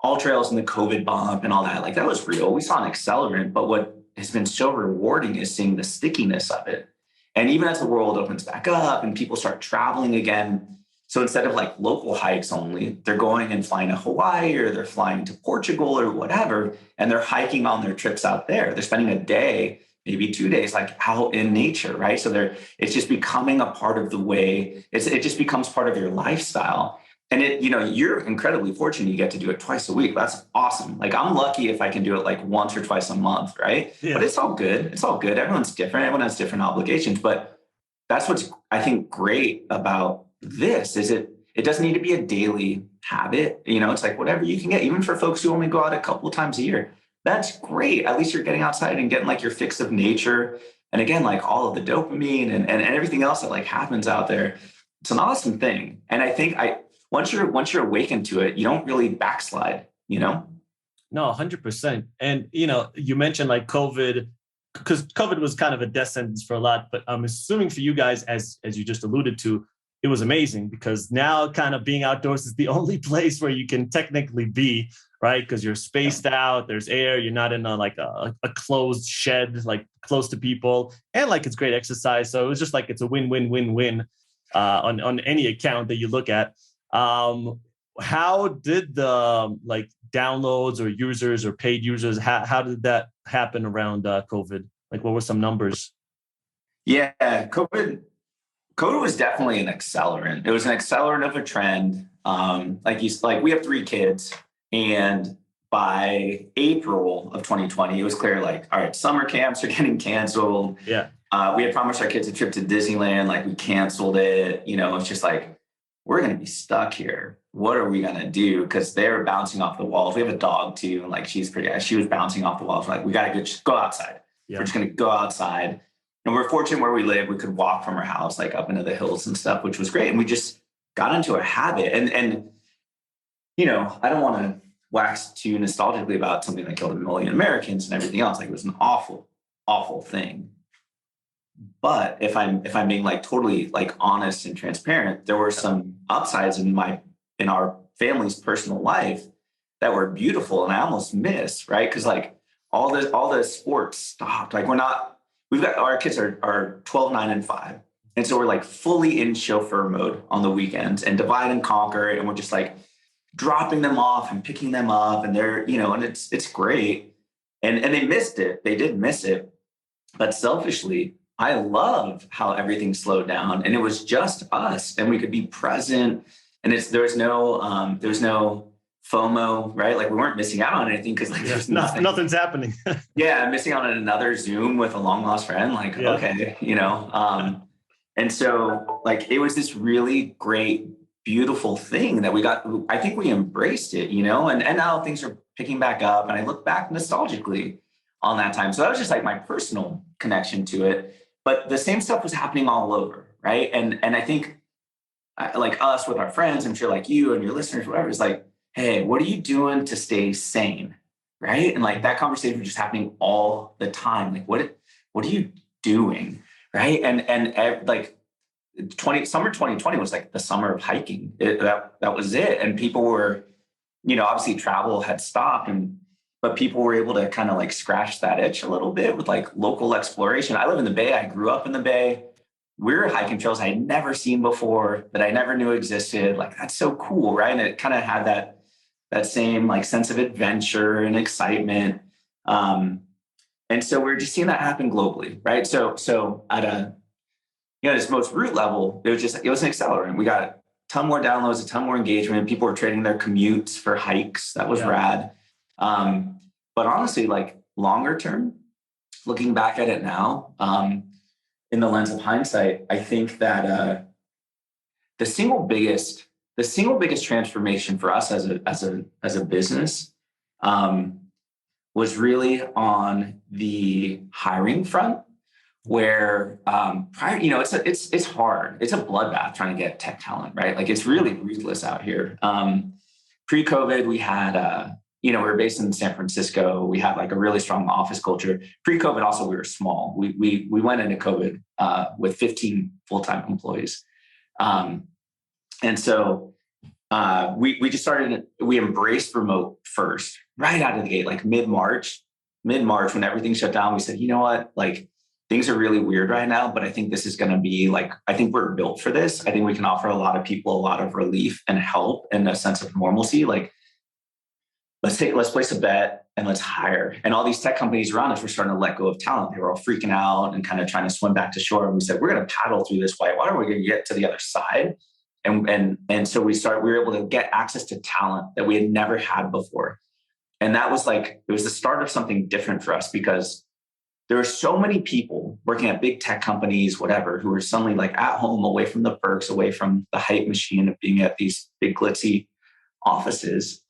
Speaker 3: AllTrails and the COVID bump and all that. Like that was real. We saw an accelerant, but what has been so rewarding is seeing the stickiness of it. And even as the world opens back up and people start traveling again, so instead of like local hikes only, they're going and flying to Hawaii or they're flying to Portugal or whatever, and they're hiking on their trips out there. They're spending a day, maybe 2 days, like out in nature, right? So it's just becoming a part of the way, it just becomes part of your lifestyle. And you're incredibly fortunate you get to do it twice a week. That's awesome. Like I'm lucky if I can do it like once or twice a month, right? Yeah. But it's all good. It's all good. Everyone's different. Everyone has different obligations. But that's what's, I think, great about this is it doesn't need to be a daily habit. It's like whatever you can get, even for folks who only go out a couple of times a year. That's great. At least you're getting outside and getting like your fix of nature. And again, like all of the dopamine and everything else that like happens out there. It's an awesome thing. And I think once you're awakened to it, you don't really backslide, No,
Speaker 1: 100%. And, you mentioned like COVID, because COVID was kind of a death sentence for a lot, but I'm assuming for you guys, as you just alluded to, it was amazing because now kind of being outdoors is the only place where you can technically be, right? Because you're spaced out, there's air, you're not in a closed shed, like close to people, and like it's great exercise. So it was just like it's a win-win-win-win on any account that you look at. How did the like downloads or users or paid users, how did that happen around COVID? Like what were some numbers?
Speaker 3: Yeah, COVID was definitely an accelerant. It was an accelerant of a trend. We have 3 kids, and by April of 2020, it was clear like, all right, summer camps are getting canceled.
Speaker 1: Yeah.
Speaker 3: We had promised our kids a trip to Disneyland. Like we canceled it. It's just like, we're going to be stuck here. What are we going to do? Because they're bouncing off the walls. We have a dog too. And like, she was bouncing off the walls. We're like, we got to just go outside. Yeah. We're just going to go outside. And we're fortunate where we live. We could walk from our house, like up into the hills and stuff, which was great. And we just got into a habit. And I don't want to wax too nostalgically about something that killed 1 million Americans and everything else. Like it was an awful, awful thing. But if I'm being like totally like honest and transparent, there were some upsides in our family's personal life that were beautiful, and I almost miss, right? Because like all the sports stopped. Like our kids are 12, 9, and 5. And so we're like fully in chauffeur mode on the weekends and divide and conquer. And we're just like dropping them off and picking them up. And they're, and it's great. And they missed it. They did miss it. But selfishly, I love how everything slowed down and it was just us and we could be present. And there's no FOMO, right? Like we weren't missing out on anything because like there's
Speaker 1: nothing's happening.
Speaker 3: Yeah, missing out on another Zoom with a long lost friend. Like, yeah. Okay, and so like it was this really great, beautiful thing that we got. I think we embraced it, and now things are picking back up. And I look back nostalgically on that time. So that was just like my personal connection to it. But the same stuff was happening all over, right? And I think like us with our friends, I'm sure like you and your listeners, whatever, is like, hey, what are you doing to stay sane, right? And like that conversation was just happening all the time. Like, what are you doing, right? And like summer 2020 was like the summer of hiking. That was it. And people were, obviously travel had stopped, but people were able to kind of like scratch that itch a little bit with like local exploration. I live in the Bay. I grew up in the Bay. We're hiking trails I had never seen before that I never knew existed. Like that's so cool, right? And it kind of had that same like sense of adventure and excitement. And so we're just seeing that happen globally, right? So at this most root level, it was an accelerant. We got a ton more downloads, a ton more engagement. People were trading their commutes for hikes. That was rad. But honestly, like longer term, looking back at it now, in the lens of hindsight, I think that the single biggest transformation for us as a business was really on the hiring front, where prior, it's hard. It's a bloodbath trying to get tech talent, right? Like it's really ruthless out here. Pre-COVID, we had, we were based in San Francisco. We had like a really strong office culture. Pre-COVID, also we were small. We went into COVID with 15 full-time employees, and so we just started. We embraced remote first, right out of the gate, like mid-March when everything shut down. We said, you know what, like things are really weird right now, but I think this is going to be like, I think we're built for this. I think we can offer a lot of people a lot of relief and help and a sense of normalcy. Like, let's place a bet and let's hire. And all these tech companies around us were starting to let go of talent. They were all freaking out and kind of trying to swim back to shore. And we said, we're going to paddle through this white water. We're going to get to the other side. And so we were able to get access to talent that we had never had before. And that was like, it was the start of something different for us, because there are so many people working at big tech companies, whatever, who are suddenly like at home, away from the perks, away from the hype machine of being at these big glitzy offices,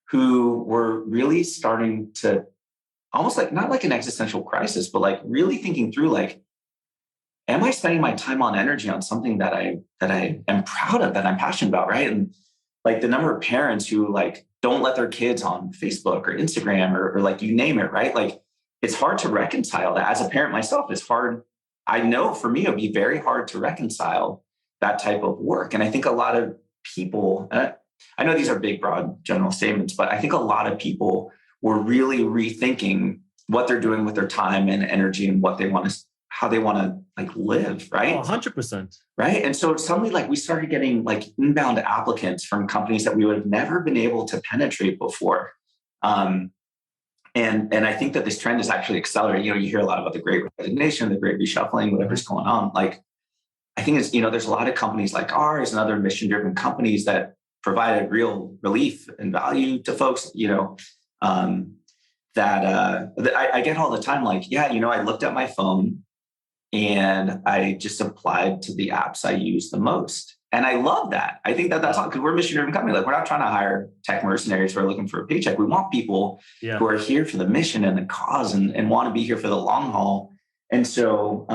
Speaker 3: who were really starting to almost like, not like an existential crisis, but like really thinking through, like, am I spending my time on energy on something that I am proud of, that I'm passionate about, right? And like the number of parents who like don't let their kids on Facebook or Instagram or like you name it, right? Like it's hard to reconcile that. As a parent myself, it's hard. I know for me, it would be very hard to reconcile that type of work. And I think a lot of people, I know these are big, broad, general statements, but I think a lot of people were really rethinking what they're doing with their time and energy and what they want to, how they want to like live, right?
Speaker 1: 100%.
Speaker 3: Right. And so suddenly like we started getting like inbound applicants from companies that we would have never been able to penetrate before. And I think that this trend is actually accelerating. You hear a lot about the great resignation, the great reshuffling, whatever's going on. Like, I think it's, there's a lot of companies like ours and other mission-driven companies that provided real relief and value to folks, that I get all the time. Like, I looked at my phone and I just applied to the apps I use the most. And I love that. I think that's all, because we're a mission-driven company. Like, we're not trying to hire tech mercenaries who are looking for a paycheck. We want people who are here for the mission and the cause and want to be here for the long haul. And so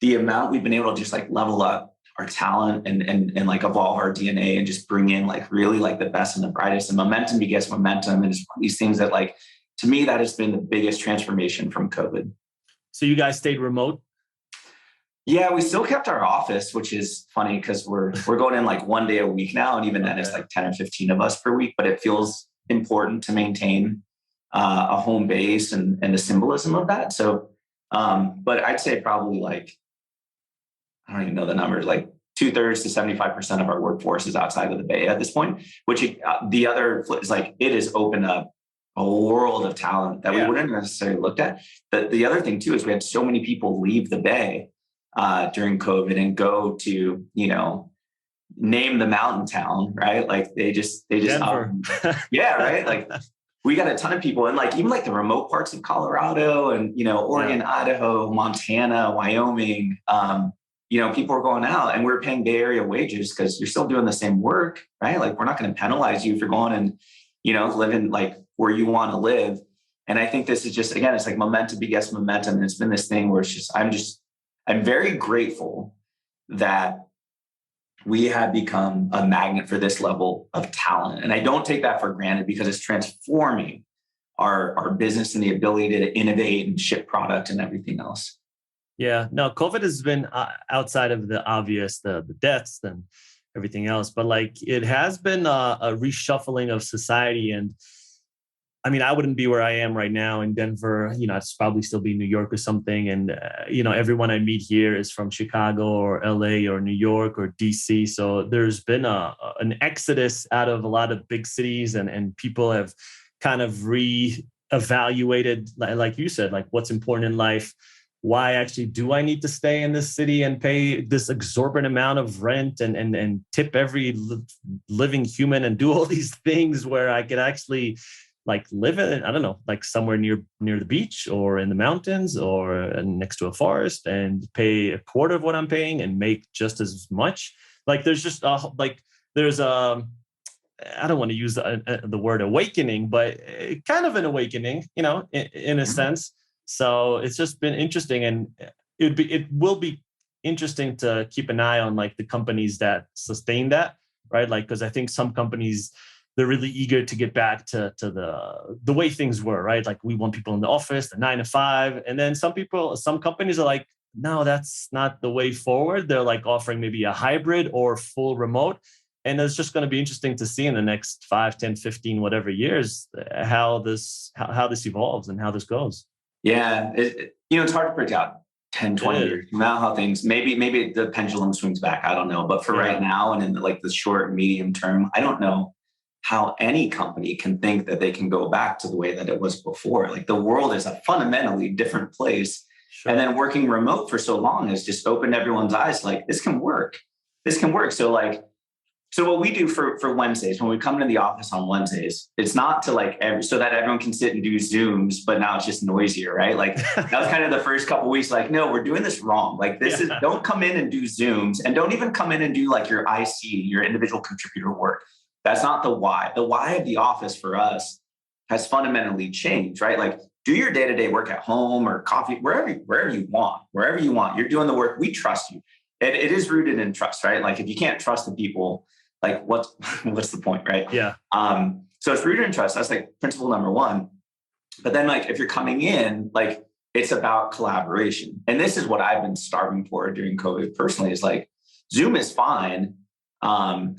Speaker 3: the amount we've been able to just like level up our talent and like evolve our DNA and just bring in like really like the best and the brightest, and momentum begets momentum. And it's one of these things that, like, to me, that has been the biggest transformation from COVID.
Speaker 1: So you guys stayed remote?
Speaker 3: Yeah, we still kept our office, which is funny because we're going in like one day a week now. And even then it's like 10 or 15 of us per week, but it feels important to maintain a home base and the symbolism of that. So, but I'd say probably like, I don't even know the numbers, like 2/3 to 75% of our workforce is outside of the Bay at this point, which the other is like, it has opened up a world of talent that we wouldn't necessarily looked at. But the other thing too, is we had so many people leave the Bay during COVID and go to, name the mountain town, right? Like they just,
Speaker 1: Denver.
Speaker 3: Right. Like we got a ton of people, and like even like the remote parts of Colorado and, Oregon, Idaho, Montana, Wyoming, people are going out, and we're paying Bay Area wages because you're still doing the same work, right? Like we're not going to penalize you for going and, living like where you want to live. And I think this is just, again, it's like momentum begets momentum. And it's been this thing where it's just, I'm very grateful that we have become a magnet for this level of talent. And I don't take that for granted, because it's transforming our business and the ability to innovate and ship product and everything else.
Speaker 1: Yeah, no, COVID has been outside of the obvious, the deaths and everything else, but like it has been a reshuffling of society. And I mean, I wouldn't be where I am right now in Denver. I'd probably still be New York or something. And, everyone I meet here is from Chicago or LA or New York or DC. So there's been an exodus out of a lot of big cities, and people have kind of re-evaluated, like you said, like what's important in life. Why actually do I need to stay in this city and pay this exorbitant amount of rent and tip every living human and do all these things where I could actually like live in, I don't know, like somewhere near the beach or in the mountains or next to a forest and pay a quarter of what I'm paying and make just as much. Like there's just I don't want to use the word awakening, but kind of an awakening, in a sense. So it's just been interesting, and it will be interesting to keep an eye on like the companies that sustain that, right? Like, because I think some companies, they're really eager to get back to the way things were, right? Like we want people in the office, the 9 to 5. And then some companies are like, no, that's not the way forward. They're like offering maybe a hybrid or full remote. And it's just going to be interesting to see in the next 5, 10, 15, whatever years, how this evolves and how this goes.
Speaker 3: Yeah. It's hard to predict out 10, 20 years from now how things, maybe the pendulum swings back. I don't know. But for right now and in the short, medium term, I don't know how any company can think that they can go back to the way that it was before. Like the world is a fundamentally different place. Sure. And then working remote for so long has just opened everyone's eyes. Like this can work. So what we do for Wednesdays, when we come into the office on Wednesdays, it's not to so that everyone can sit and do Zooms, but now it's just noisier, right? Like that was kind of the first couple of weeks, like, no, we're doing this wrong. Like don't come in and do Zooms, and don't even come in and do like your IC, your individual contributor work. That's not the why. The why of the office for us has fundamentally changed, right? Like do your day-to-day work at home or coffee, wherever you want. You're doing the work. We trust you. It is rooted in trust, right? Like if you can't trust the people, like what's the point, right?
Speaker 1: Yeah.
Speaker 3: So it's rooted in trust. That's like principle number one. But then like if you're coming in, like it's about collaboration. And this is what I've been starving for during COVID personally, is like Zoom is fine.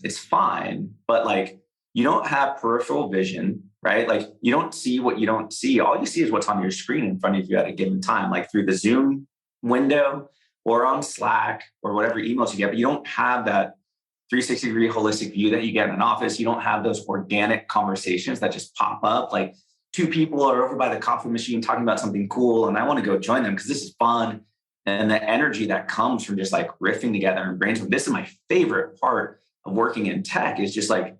Speaker 3: It's fine, but like you don't have peripheral vision, right? Like you don't see what you don't see. All you see is what's on your screen in front of you at a given time, like through the Zoom window or on Slack or whatever emails you get, but you don't have that 360-degree holistic view that you get in an office. You don't have those organic conversations that just pop up. Like two people are over by the coffee machine talking about something cool, and I want to go join them because this is fun. And the energy that comes from just like riffing together and brainstorming. This is my favorite part of working in tech, is just like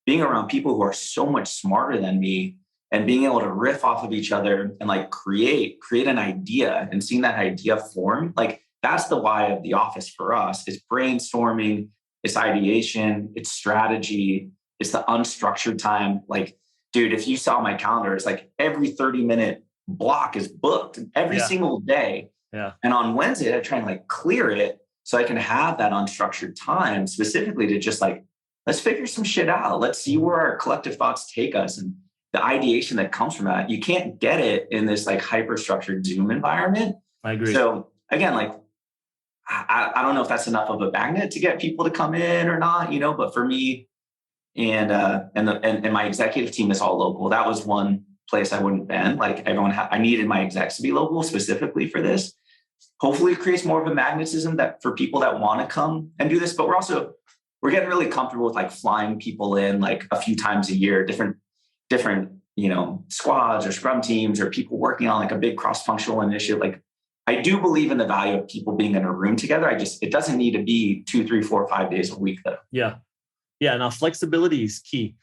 Speaker 3: being around people who are so much smarter than me and being able to riff off of each other and like create an idea and seeing that idea form. Like that's the why of the office for us, is brainstorming, it's ideation, it's strategy, it's the unstructured time. Like, dude, if you saw my calendar, it's like every 30-minute block is booked every single day.
Speaker 1: Yeah.
Speaker 3: And on Wednesday, I try and like clear it so I can have that unstructured time specifically to just like, let's figure some shit out. Let's see where our collective thoughts take us. And the ideation that comes from that, you can't get it in this like hyper-structured Zoom environment.
Speaker 1: I agree.
Speaker 3: So again, like, I don't know if that's enough of a magnet to get people to come in or not, but for me and my executive team is all local. That was one place I wouldn't been. Like I needed my execs to be local specifically for this. Hopefully it creates more of a magnetism that for people that want to come and do this, but we're getting really comfortable with like flying people in like a few times a year, different, squads or scrum teams or people working on like a big cross-functional initiative. Like I do believe in the value of people being in a room together. It doesn't need to be 2, 3, 4, 5 days a week though.
Speaker 1: Yeah. Yeah. Now flexibility is key.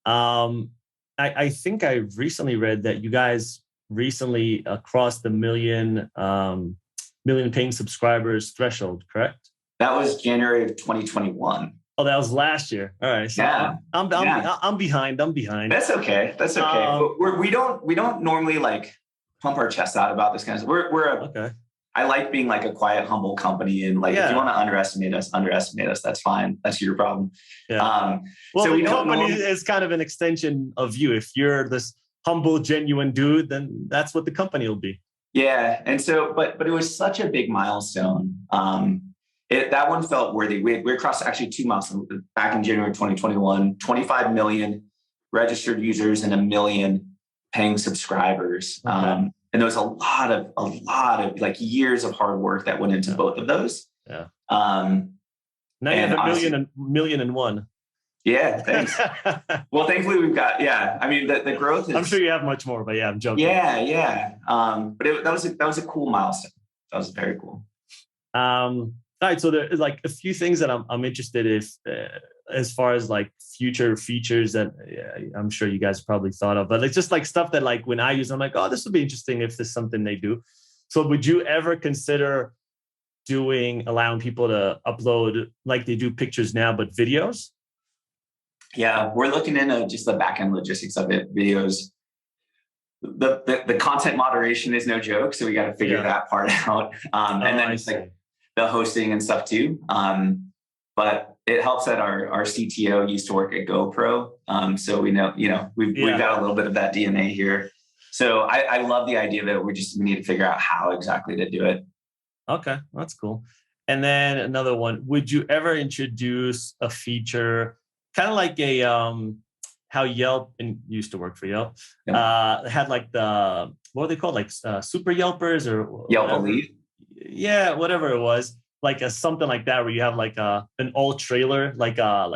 Speaker 1: I think I recently read that you guys recently crossed the million paying subscribers threshold, correct?
Speaker 3: That was January of 2021.
Speaker 1: Oh, that was last year. All right. So
Speaker 3: yeah.
Speaker 1: I'm behind. That's
Speaker 3: okay. But we don't normally like pump our chests out about this kind of stuff.
Speaker 1: Okay.
Speaker 3: I like being like a quiet, humble company, and like if you want to underestimate us. That's fine. That's your problem.
Speaker 1: Yeah. Well, so the company is kind of an extension of you. If you're this humble, genuine dude, then that's what the company will be.
Speaker 3: Yeah. And so, but it was such a big milestone. That one felt worthy. We crossed actually 2 milestones back in January 2021, 25 million registered users and 1 million paying subscribers. Okay. And there was a lot of like years of hard work that went into both of those.
Speaker 1: Yeah. Now you have a million and one.
Speaker 3: Yeah, thanks. Well, thankfully we've got, I mean, the growth is...
Speaker 1: I'm sure you have much more, but I'm joking.
Speaker 3: Yeah. But that was a cool milestone. That was very cool.
Speaker 1: All right. So there's like a few things that I'm interested in as far as like future features that I'm sure you guys probably thought of, but it's just like stuff that like when I use, I'm like, oh, this would be interesting if there's something they do. So would you ever consider allowing people to upload like they do pictures now, but videos?
Speaker 3: Yeah, we're looking into just the back end logistics of it. Videos, the content moderation is no joke, so we got to figure that part out. And then it's like the hosting and stuff too. But it helps that our CTO used to work at GoPro, so we know we've got a little bit of that DNA here. So I love the idea of it. We need to figure out how exactly to do it.
Speaker 1: Okay, that's cool. And then another one, would you ever introduce a feature kind of like a how Yelp, and used to work for Yelp, had like what were they called? Like super Yelpers or
Speaker 3: Yelp Elite?
Speaker 1: Yeah, whatever it was. Like something like that where you have like an all trailer, like a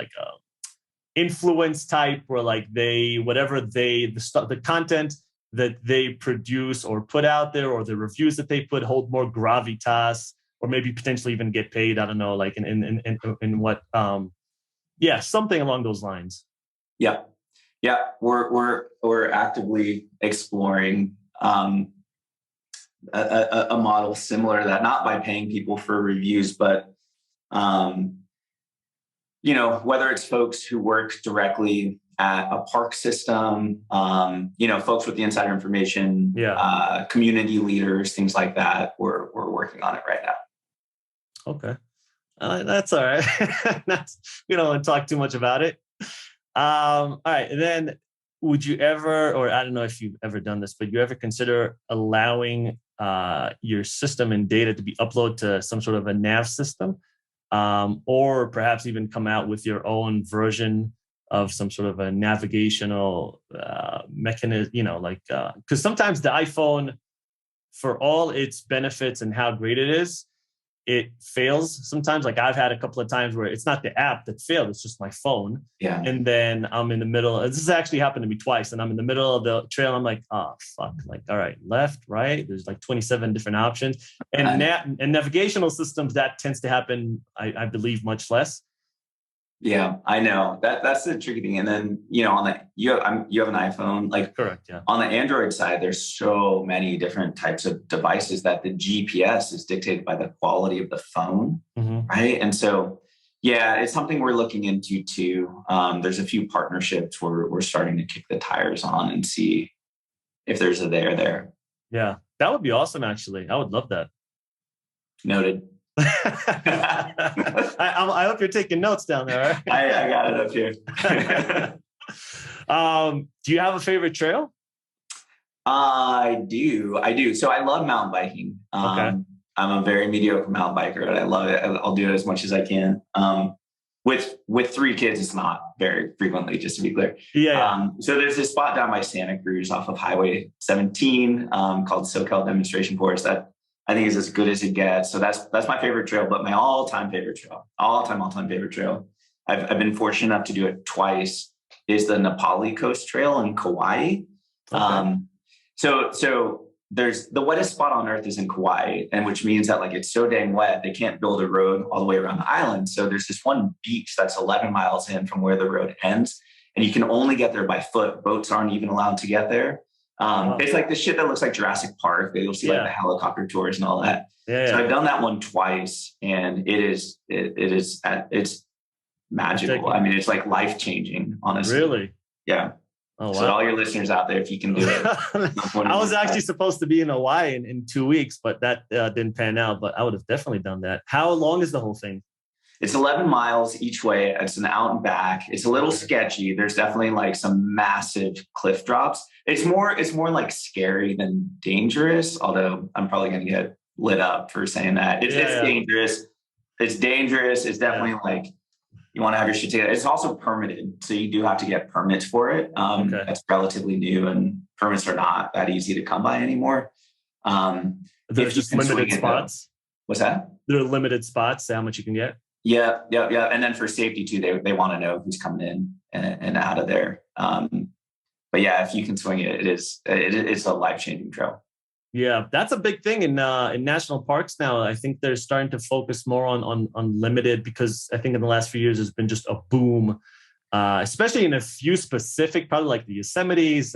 Speaker 1: influence type where like the content that they produce or put out there, or the reviews that they put hold more gravitas, or maybe potentially even get paid. I don't know, like in what, something along those lines.
Speaker 3: Yeah. We're actively exploring a model similar to that, not by paying people for reviews, but whether it's folks who work directly at a park system, folks with the insider information, community leaders, things like that. We're working on it right now.
Speaker 1: Okay. That's all right. We don't want to talk too much about it. All right. And then would you ever, or I don't know if you've ever done this, but you ever consider allowing your system and data to be uploaded to some sort of a nav system, or perhaps even come out with your own version of some sort of a navigational mechanism, because sometimes the iPhone, for all its benefits and how great it is, it fails sometimes. Like I've had a couple of times where it's not the app that failed, it's just my phone.
Speaker 3: Yeah.
Speaker 1: And then I'm in the middle. This has actually happened to me twice. And I'm in the middle of the trail. I'm like, oh, fuck. Like, all right, left, right. There's like 27 different options. And and navigational systems, that tends to happen, I believe, much less.
Speaker 3: Yeah, I know that's the tricky thing. And then, you have an iPhone, like
Speaker 1: correct. Yeah.
Speaker 3: On the Android side, there's so many different types of devices that the GPS is dictated by the quality of the phone. Mm-hmm. Right. And so, it's something we're looking into too. There's a few partnerships where we're starting to kick the tires on and see if there's a there.
Speaker 1: Yeah, that would be awesome. Actually, I would love that.
Speaker 3: Noted.
Speaker 1: I hope you're taking notes down there. Right?
Speaker 3: I got it up here.
Speaker 1: Do you have a favorite trail?
Speaker 3: I do. So I love mountain biking.
Speaker 1: Okay.
Speaker 3: I'm a very mediocre mountain biker, and I love it. I'll do it as much as I can. With 3 kids, it's not very frequently, just to be clear.
Speaker 1: Yeah.
Speaker 3: So there's this spot down by Santa Cruz off of Highway 17 called SoCal Demonstration Course that I think is as good as it gets. So that's my favorite trail, but my all-time favorite trail, I've been fortunate enough to do it twice, is the Nepali Coast Trail in Kauai. Okay. So there's the wettest spot on earth is in Kauai, and which means that like it's so dang wet, they can't build a road all the way around the island. So there's this one beach that's 11 miles in from where the road ends, and you can only get there by foot. Boats aren't even allowed to get there. It's like the shit that looks like Jurassic Park. You'll see like the helicopter tours and all that. So I've done that one twice, and it's magical. I mean, it's like life-changing, honestly.
Speaker 1: Really?
Speaker 3: Yeah. Oh, wow. So all your listeners out there, if you can do it.
Speaker 1: I was actually supposed to be in Hawaii in 2 weeks, but that didn't pan out. But I would have definitely done that. How long is the whole thing?
Speaker 3: It's 11 miles each way. It's an out and back. It's a little sketchy. There's definitely like some massive cliff drops. It's more like scary than dangerous, although I'm probably going to get lit up for saying that. It's dangerous. It's dangerous. It's definitely like you want to have your shit together. It's also permitted. So you do have to get permits for it. That's relatively new, and permits are not that easy to come by anymore.
Speaker 1: There's just limited spots.
Speaker 3: What's that?
Speaker 1: There are limited spots, how much you can get.
Speaker 3: Yeah. And then for safety too, they want to know who's coming in and out of there. But yeah, if you can swing it, it's a life-changing trail.
Speaker 1: Yeah, that's a big thing in national parks now. I think they're starting to focus more on limited, because I think in the last few years there's been just a boom, especially in a few specific, probably like the Yosemites,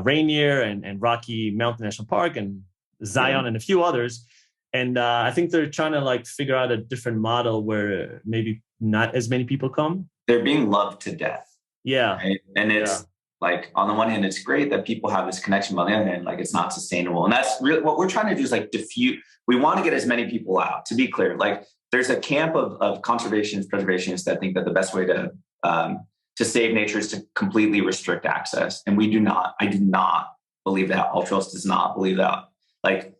Speaker 1: Rainier and Rocky Mountain National Park and Zion and a few others. And I think they're trying to like figure out a different model where maybe not as many people come.
Speaker 3: They're being loved to death.
Speaker 1: Yeah.
Speaker 3: Right? And it's like, on the one hand, it's great that people have this connection, but on the other hand, like, it's not sustainable. And that's really what we're trying to do, is like diffuse. We want to get as many people out. To be clear, like, there's a camp of conservationists, preservationists that think that the best way to save nature is to completely restrict access. And we do not. I do not believe that. AllTrails does not believe that. Like,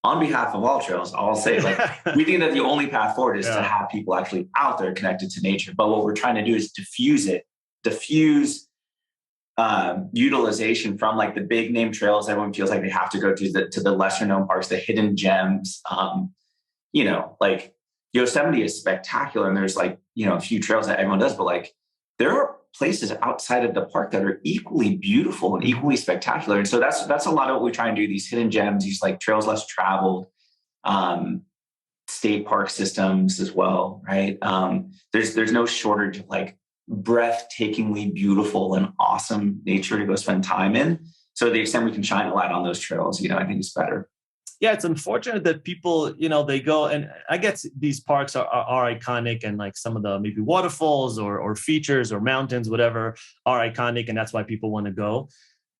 Speaker 3: on behalf of AllTrails, I'll say, like, we think that the only path forward is to have people actually out there connected to nature. But what we're trying to do is diffuse utilization from, like, the big name trails everyone feels like they have to go to the lesser known parks, the hidden gems. Like, Yosemite is spectacular, and there's, like, a few trails that everyone does, but, like, there are places outside of the park that are equally beautiful and equally spectacular. And so that's a lot of what we try and do, these hidden gems, these, like, trails less traveled, state park systems as well, right? There's no shortage of, like, breathtakingly beautiful and awesome nature to go spend time in. So the extent we can shine a light on those trails, I think it's better.
Speaker 1: Yeah, it's unfortunate that people, they go, and I guess these parks are iconic, and, like, some of the maybe waterfalls or features or mountains, whatever, are iconic, and that's why people want to go.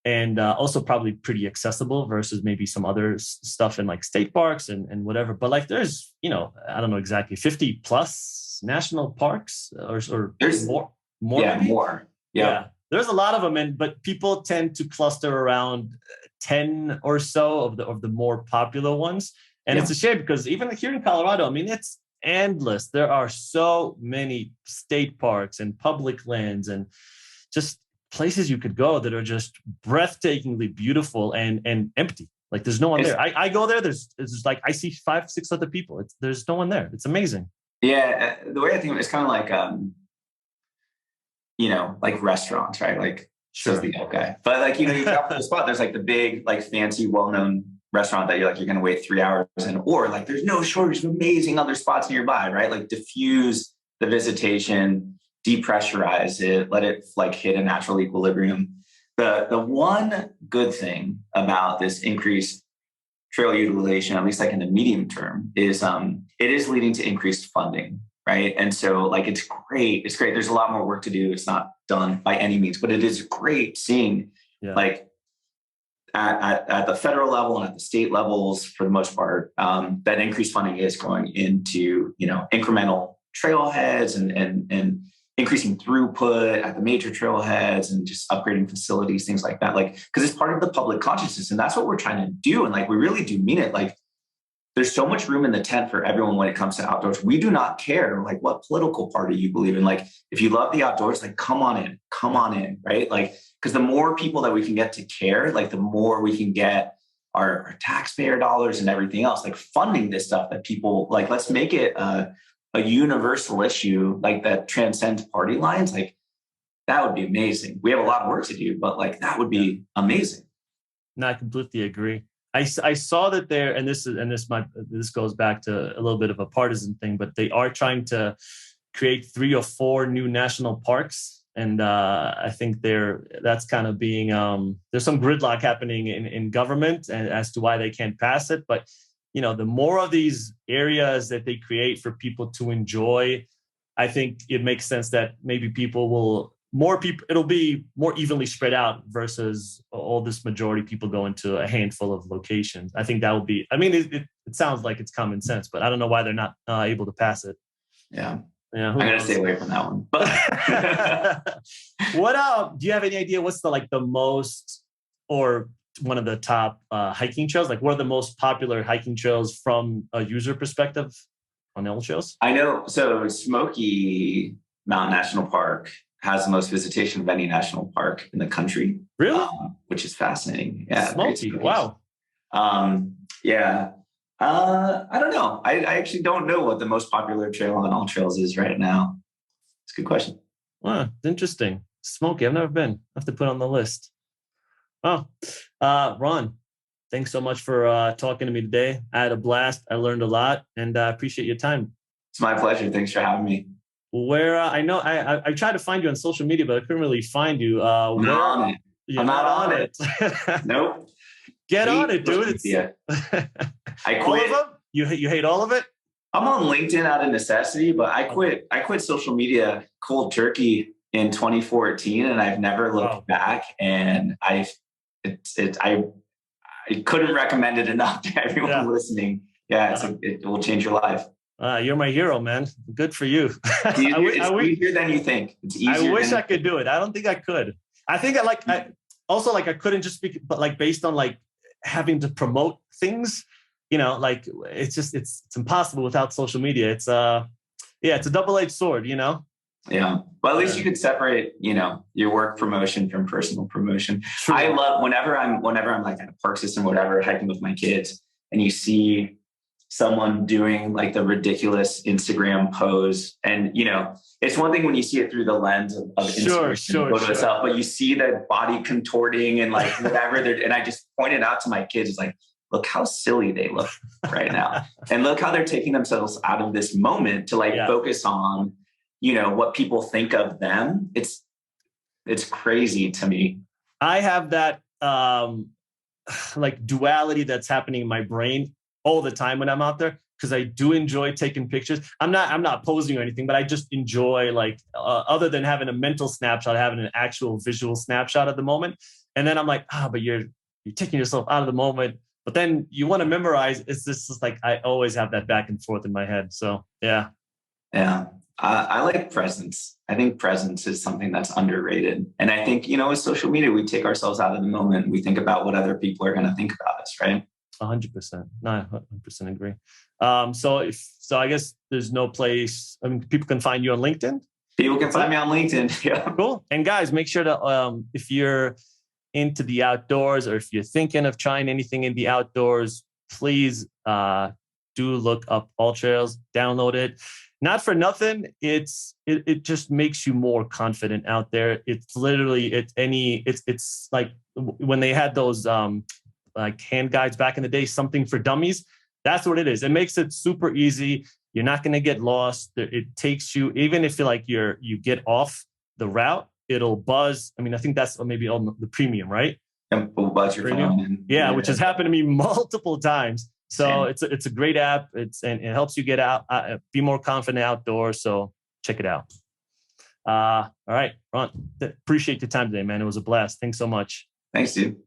Speaker 1: And also probably pretty accessible versus maybe some other stuff in, like, state parks and whatever. But, like, there's, I don't know exactly, 50 plus national parks or there's more.
Speaker 3: Yeah, more. Yeah.
Speaker 1: There's a lot of them, but people tend to cluster around 10 or so of the more popular ones. And it's a shame, because even here in Colorado, I mean, it's endless. There are so many state parks and public lands and just places you could go that are just breathtakingly beautiful and empty. Like, there's no one there. I go there. There's like, I see 5-6 other people. There's no one there. It's amazing.
Speaker 3: Yeah. The way I think of it is kind of like, like restaurants, right? Like, says the Yelp guy. But, like, you got the spot, there's, like, the big, like, fancy, well-known restaurant that you're going to wait 3 hours in, or, like, there's no shortage of amazing other spots nearby, right? Like, diffuse the visitation, depressurize it, let it, like, hit a natural equilibrium. The one good thing about this increased trail utilization, at least, like, in the medium term, is it is leading to increased funding. Right. And so, like, it's great. It's great. There's a lot more work to do. It's not done by any means, but it is great seeing, like, at the federal level and at the state levels, for the most part, that increased funding is going into, incremental trailheads and increasing throughput at the major trailheads and just upgrading facilities, things like that. Like, because it's part of the public consciousness, and that's what we're trying to do. And, like, we really do mean it. Like, there's so much room in the tent for everyone when it comes to outdoors. We do not care, like, what political party you believe in. Like, if you love the outdoors, like, come on in, right? Like, because the more people that we can get to care, like, the more we can get our taxpayer dollars and everything else, like, funding this stuff that people like. Let's make it a universal issue, like, that transcends party lines. Like, that would be amazing. We have a lot of work to do, but, like, that would be amazing.
Speaker 1: No, I completely agree. I saw that there, and this goes back to a little bit of a partisan thing, but they are trying to create 3 or 4 new national parks, and I think that's kind of being there's some gridlock happening in government and as to why they can't pass it. But, the more of these areas that they create for people to enjoy, I think it makes sense that maybe it'll be more evenly spread out versus all this majority people go into a handful of locations. I think that would be, I mean, it sounds like it's common sense, but I don't know why they're not able to pass it.
Speaker 3: Yeah. I'm going to stay away from that one. But
Speaker 1: do you have any idea what's the most, or one of the top hiking trails? Like, what are the most popular hiking trails from a user perspective on AllTrails?
Speaker 3: I know. So Smoky Mountain National Park has the most visitation of any national park in the country.
Speaker 1: Really?
Speaker 3: Which is fascinating. Yeah.
Speaker 1: Smoky. Wow.
Speaker 3: Yeah. I don't know. I actually don't know what the most popular trail on AllTrails is right now. It's a good question.
Speaker 1: Wow, interesting. Smoky. I've never been. I have to put on the list. Oh, Ron, thanks so much for talking to me today. I had a blast. I learned a lot, and I appreciate your time.
Speaker 3: It's my pleasure. Thanks for having me.
Speaker 1: Where I know I tried to find you on social media, but I couldn't really find you.
Speaker 3: I'm not on it.
Speaker 1: You're not on it.
Speaker 3: Nope.
Speaker 1: Get on it, dude.
Speaker 3: I quit.
Speaker 1: All of them? You hate all of it?
Speaker 3: I'm on LinkedIn out of necessity, but I quit social media cold turkey in 2014, and I've never looked back. And I couldn't recommend it enough to everyone listening. Yeah, it will change your life.
Speaker 1: You're my hero, man. Good for you.
Speaker 3: It's easier than you think. It's easier.
Speaker 1: I wish I could do it. I don't think I could. I think I couldn't just speak, but like based on like having to promote things, like it's impossible without social media. It's it's a double-edged sword,
Speaker 3: Yeah. Well, at least you could separate, your work promotion from personal promotion. True. I love whenever I'm like at a park system, whatever, hiking with my kids, and you see someone doing like the ridiculous Instagram pose. And, it's one thing when you see it through the lens of Instagram photo itself, but you see the body contorting and like whatever. And I just pointed out to my kids, it's like, look how silly they look right now. And look how they're taking themselves out of this moment to like focus on, what people think of them. It's crazy to me.
Speaker 1: I have that like duality that's happening in my brain all the time when I'm out there, because I do enjoy taking pictures. I'm not posing or anything, but I just enjoy like other than having a mental snapshot, having an actual visual snapshot of the moment. And then I'm like, but you're taking yourself out of the moment. But then you want to memorize. It's just like I always have that back and forth in my head. So yeah.
Speaker 3: I like presence. I think presence is something that's underrated. And I think, with social media, we take ourselves out of the moment. We think about what other people are going to think about us, right?
Speaker 1: 100%. No, 100% agree. So I guess there's no place. I mean, people can find you on LinkedIn.
Speaker 3: People can find me on LinkedIn. Yeah.
Speaker 1: Cool. And guys, make sure to, if you're into the outdoors or if you're thinking of trying anything in the outdoors, please do look up AllTrails, download it. Not for nothing. It just makes you more confident out there. It's literally, it's like when they had those, like hand guides back in the day, something for dummies. That's what it is. It makes it super easy. You're not going to get lost. It takes you, even if you get off the route, it'll buzz. I mean, I think that's maybe on the premium, right?
Speaker 3: And will buzz your phone.
Speaker 1: Yeah, which has happened to me multiple times. So it's a great app. And it helps you get out, be more confident outdoors. So check it out. All right, Ron, appreciate your time today, man. It was a blast. Thanks so much.
Speaker 3: Thanks, dude.